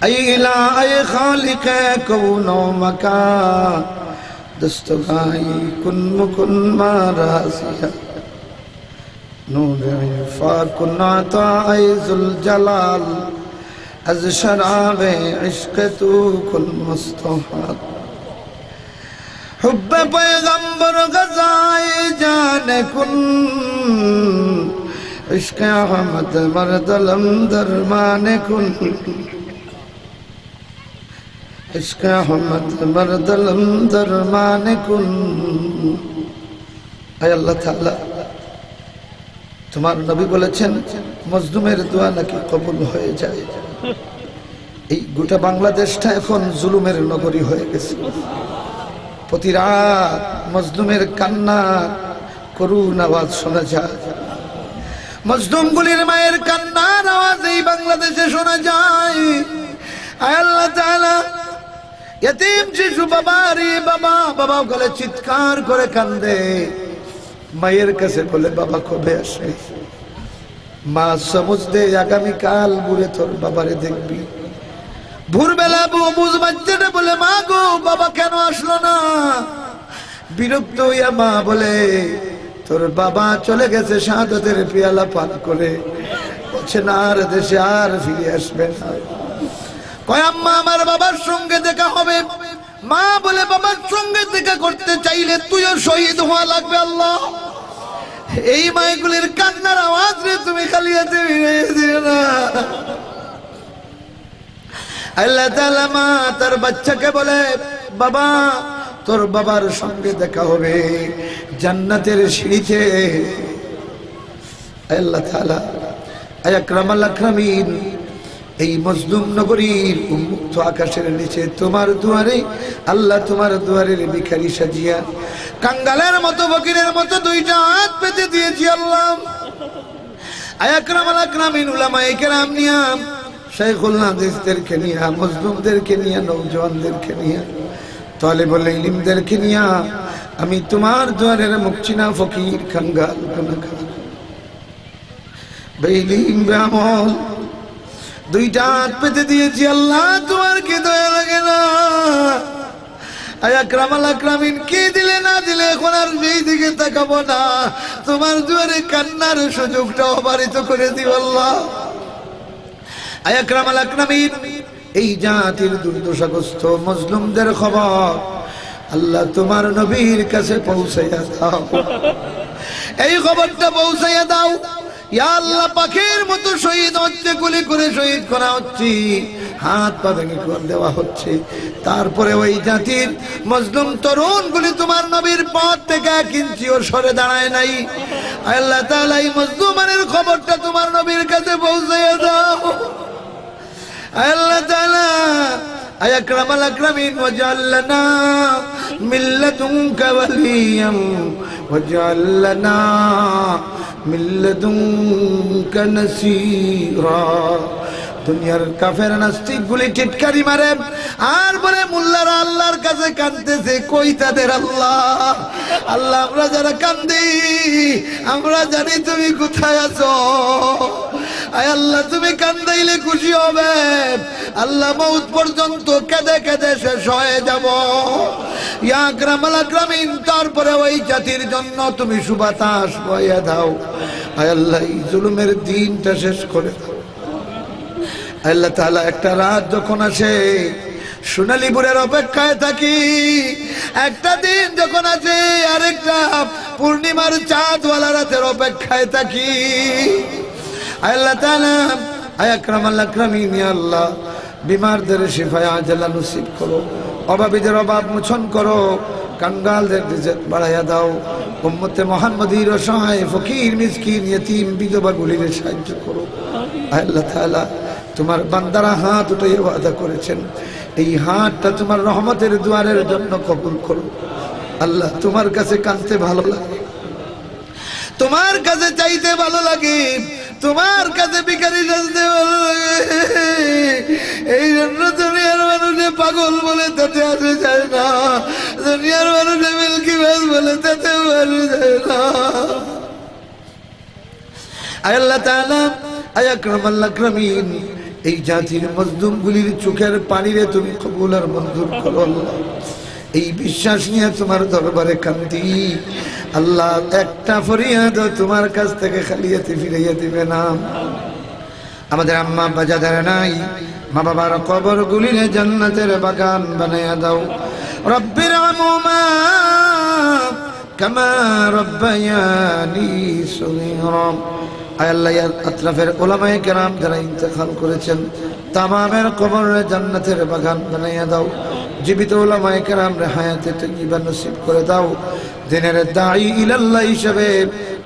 أي إله أي خالق كون ومكان دستگاهی کن مکن ما رازیا نور عرفا کن عطائی ذوالجلال از شراب عشق تو کن مستحال حب پیغمبر غزائے جان کن عشق احمد مردلم درمان کن عشق احمد مردلم درمان کن আয় আল্লাহ তাআলা তোমার নবী বলেছেন মজলুমের দোয়া নাকি কবুল হয়ে যায় এই গোটা বাংলাদেশটা এখন জুলুমের নগরী হয়ে গেছে প্রতি রাত মজলুমের কান্না করুণ আওয়াজ শোনা যায় মজলুমগুলির মায়ের কান্নার আওয়াজ এই বাংলাদেশে শোনা যায় আয় আল্লাহ তাআলা यतीम शिशु बाबारी बाबा बाबा गले चिৎকার করে কান্দে মায়ের কাছে বলে বাবা কবে আসবে মা সমঝ দে আগামী কাল বুড়ে তোর বাবারে দেখবি ভোরবেলা বুঝ বাচ্চাটা বলে মা গো বাবা কেন আসলো না বিরক্ত হইয়া মা বলে তোর বাবা চলে গেছে শাহাদাতের পেয়ালা পান করে বলছে না আর দেশে আর ফিরে আসবে না কয় আম্মা আমার বাবার সঙ্গে দেখা হবে মা বলে বাবার সঙ্গে দেখা করতে চাইলে তুইও শহীদ হওয়া লাগবে আল্লাহ এই মায়েগুলির কান্নার আওয়াজ রে তুমি খালি হাতে ফিরিয়ে দিও না আল্লাহ তাআলা মা তার বাচ্চাকে বলে বাবা তোর বাবার সঙ্গে দেখা হবে জান্নাতের সিঁড়িতে আল্লাহ তাআলা আকরামাল আকরামিন এই মজলুম নগরীর উন্মুক্ত আকাশের নিচে তোমার দুয়ারে আল্লাহ তোমার দুয়ারের ভিখারি সাজিয়া কাঙ্গালের মতো ফকিরের মতো দুইটা হাত পেতে দিয়েছি আল্লাহ আয় আকরামাল আকরামিন উলামায়ে কেরাম নিয়া শাইখুল হাদিসদেরকে নিয়া মজলুমদেরকে নিয়া নওজওয়ানদেরকে নিয়া তালেবুল ইলমদেরকে নিয়া আমি তোমার দুয়ারের মুকচিনা ফকির কাঙ্গাল গুনাহগার বেইলিম ব্রাহ্মণ দুইটা হাত পেতে দিয়েছি আল্লাহ তোমার কি দয়া লাগে না আয় আকরামাল আকরামিন কি দিলে না দিলে এখন আর সেই দিকে তাকাবো না তোমার দুয়ারে কান্নার সুযোগটা অবারিত করে দিও আল্লাহ আয় আকরামাল আকরামিন এই জাতির দুর্দশাগ্রস্ত মজলুমদের খবর আল্লাহ তোমার নবীর কাছে পৌঁছাইয়া দাও এই খবরটা পৌঁছাইয়া দাও ইয়া আল্লাহ পাখির মতো শহীদ হচ্ছে গুলি করে শহীদ করা হচ্ছে হাত পা ভেঙে করে দেওয়া হচ্ছে তারপরে ওই জাতির মজলুম তরুণগুলি তোমার নবীর পথ থেকে এক ইঞ্চিও সরে দাঁড়ায় নাই আল্লাহ তাআলা এই মজলুমের খবরটা তোমার নবীর কাছে পৌঁছাইয়া দাও আল্লাহ তাআলা আয় আকরামাল আকরামিন ওয়াজআল লানা মিন লাদুনকা ওয়ালিয়াম ওয়াজআল লানা মিন লাদুনকা নাসীরা দুনিয়ার কাফের নাস্তিক গুলি টিটকারি মারে আর বলে মোল্লারা আল্লাহর কাছে কাঁদতেছে কই তাদের আল্লাহ আল্লাহ আমরা যারা কান্দি আমরা জানি তুমি কোথায় আছো আয় আল্লাহ তুমি কান্দাইলে খুশি হবে আল্লাহ মউত পর্যন্ত কেঁদে কেঁদে শেষ হয়ে যাব ইয়া আকরামাল আকরামিন তারপরে ওই জাতির জন্য তুমি সুবাতাস বইয়া দাও আয় আল্লাহ এই জুলুমের দিনটা শেষ করে দাও আল্লাহ তাআলা একটা রাত যখন আসে সোনালী ভোরের অপেক্ষায় থাকি একটা দিন যখন আসে আরেকটা পূর্ণিমার চাঁদওয়ালা রাতের অপেক্ষায় থাকি আল্লাহ তাআলা আয় আকরামাল আকরামিন ইয়া আল্লাহ বিমারদের শিফায়ে আজলা নসিব করো অভাবীদের অভাব মোচন করো কাঙ্গালদের রিজক বাড়াইয়া দাও উম্মতে মুহাম্মদীর অসহায় ফকির মিসকিন ইয়তীম বিধবাগুলির সাহায্য করো আল্লাহ তাআলা তোমার বান্দারা হাত উঠিয়ে ওয়াদা করেছেন এই হাতটা তোমার রহমতের দুয়ারের জন্য কবুল করো আল্লাহ তোমার কাছে কাঁদতে ভালো লাগে তোমার কাছে চাইতে ভালো লাগে তোমার কাছে ভিখারি সাজতে ভালো লাগে এই জন্য দুনিয়ার মানুষে পাগল বলে তাতে আসে যায় না দুনিয়ার মানুষে মিল্কিবাজ বলে তাতে আসে যায় না আল্লাহ তাআলা আয় আকরামাল আকরামিন এই জাতির মজলুমগুলির চোখের পানিরে তুমি কবুল আর মঞ্জুর করো আল্লাহ এই বিশ্বাস নিয়ে তোমার দরবারে কান্দি। আল্লাহ একটা ফরিয়াদ তোমার কাছ থেকে খালিয়াতে ফিরাইয়া দিবে না। আমাদের আম্মা আব্বা যাদের নাই, মা বাবার কবর গুলিরে জান্নাতের বাগান বানাইয়া দাও। রব্বির আমুমা কামা রব্বায়ানি সগীরা। আয় আল্লাহ, আত্রাফের উলামায়ে কেরাম যারা ইন্তেকাল করেছেন তামামের কবরে জান্নাতের বাগান বানাইয়া দাও। জীবিত উলামায়ে কেরামরে হায়াতে তাইয়্যিবা নসিব করে দাও। দিনের দাঈ ইলাল্লাহ হিসেবে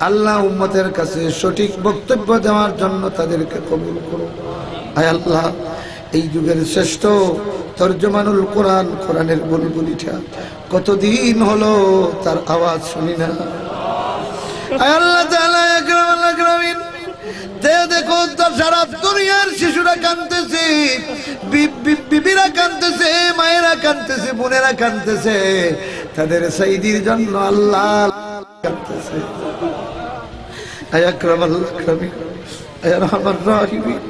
আল্লাহ উম্মতের কাছে সঠিক বক্তব্য দেওয়ার জন্য তাদেরকে কবুল করো। আয় আল্লাহ, এই যুগের শ্রেষ্ঠ তর্জমানুল কোরআন, কোরআনের বুলবুলিটা কতদিন হলো তার আওয়াজ শুনি না। আয় আল্লাহ তাআলা আকরামুল আকরামিন, দেখো তো সারা দুনিয়ার শিশুরা কাঁদতেছে, বিবিরা কাঁদতেছে, মায়েরা কাঁদতেছে, বোনেরা কাঁদতেছে, তাদের সাইদির জন্য আল্লাহ কাঁদতেছে। আয় আকরামুল আকরামিন, আয় রহমান রাহিমিন,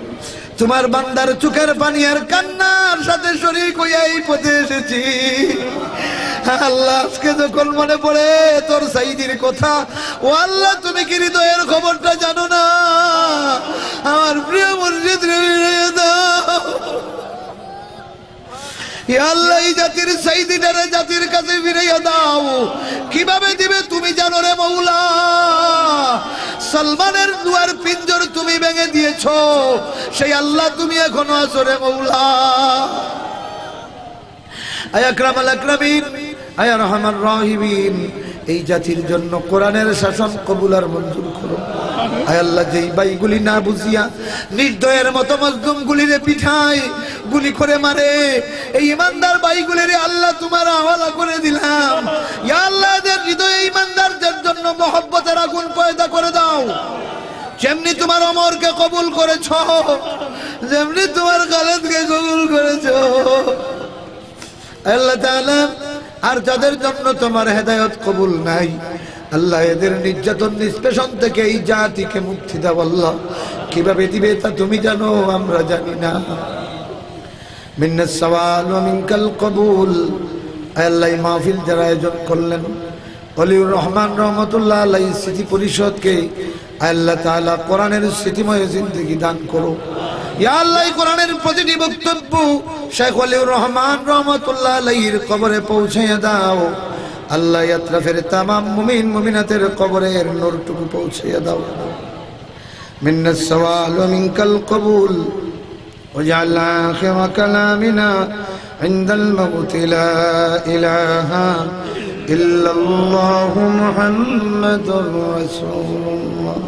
তোমার বান্দার চোখের পানি আর কান্নার সাথে শরীক হইয়া এই পথে এসেছি। আল্লাহ, আজকে যখন মনে পড়ে তোর সাইদির কথা, ও আল্লাহ, তুমি কি হৃদয়ের খবরটা জানো না? আমার প্রিয় মুর্শিদ ফিরিয়ে দাও। ইয়া আল্লাহ, এই জাতির সাইদিটারে জাতির কাছে ফিরিয়ে দাও। কিভাবে দিবে তুমি জানো রে মৌলা। সালমানের দুয়ার পিঞ্জর তুমি ভেঙে দিয়েছো, সেই আল্লাহ তুমি এখনো আছো রে মৌলা। আয় আকরামুল আকরামিন, আয় রহমান রাহিমিন, এই জাতির জন্য কোরআনের শাসন কবুল আর মঞ্জুর করো। আয় আল্লাহ, যেই বাইগুলি না বুঝিয়া নির্দয়ের মতো মজলুম গুলিরে পিঠায় গুলি করে মারে, এই ইমানদার বাইগুলিরে আল্লাহ তোমার হাওয়ালা করে দিলাম। ইয়া আল্লাহ, এদের হৃদয়ে ইমানদারদের জন্য মহব্বতের আগুন পয়দা করে দাও। যেমনি তোমার ওমরকে কবুল করেছো, যেমনি তোমার খালেদকে কবুল করেছো। আল্লাহ তাআলা, আর যাদের জন্য তোমার হেদায়েত কবুল নাই, আল্লাহ এদের নির্যাতন নিষ্পেষণ থেকে এই জাতিকে মুক্তি দাও। আল্লাহ, কিভাবে দিবে তা তুমি জানো, আমরা জানি না। মিন্নাস সওয়াল ওয়া মিনকাল কবুল। আল্লাহ, এই মাহফিল যারা আয়োজন করলেন, ওলিউর রহমান রহমতুল্লাহ আলাইহি স্মৃতি পরিষদকে আল্লাহ তাআলা কোরআনের স্মৃতিময় জিন্দেগি দান করো। ইয়া আল্লাহ, কোরআনের প্রতিটি বক্তব্য শেখ ওলিউর রহমান রহমতুল্লাহ আলাইহির কবরে পৌঁছাইয়া দাও। আল্লাহ, আত্রাফের তামাম মুমিন মুমিনাতের কবরের নূরটুকু পৌঁছাইয়া দাও। মিন্নাস সওয়াল ওয়া মিনকাল কবুল ওয়াজআল আখির কালামিনা ইনদাল মাউত লা ইলাহা ইল্লাল্লাহু মুহাম্মাদুর রাসূলুল্লাহ।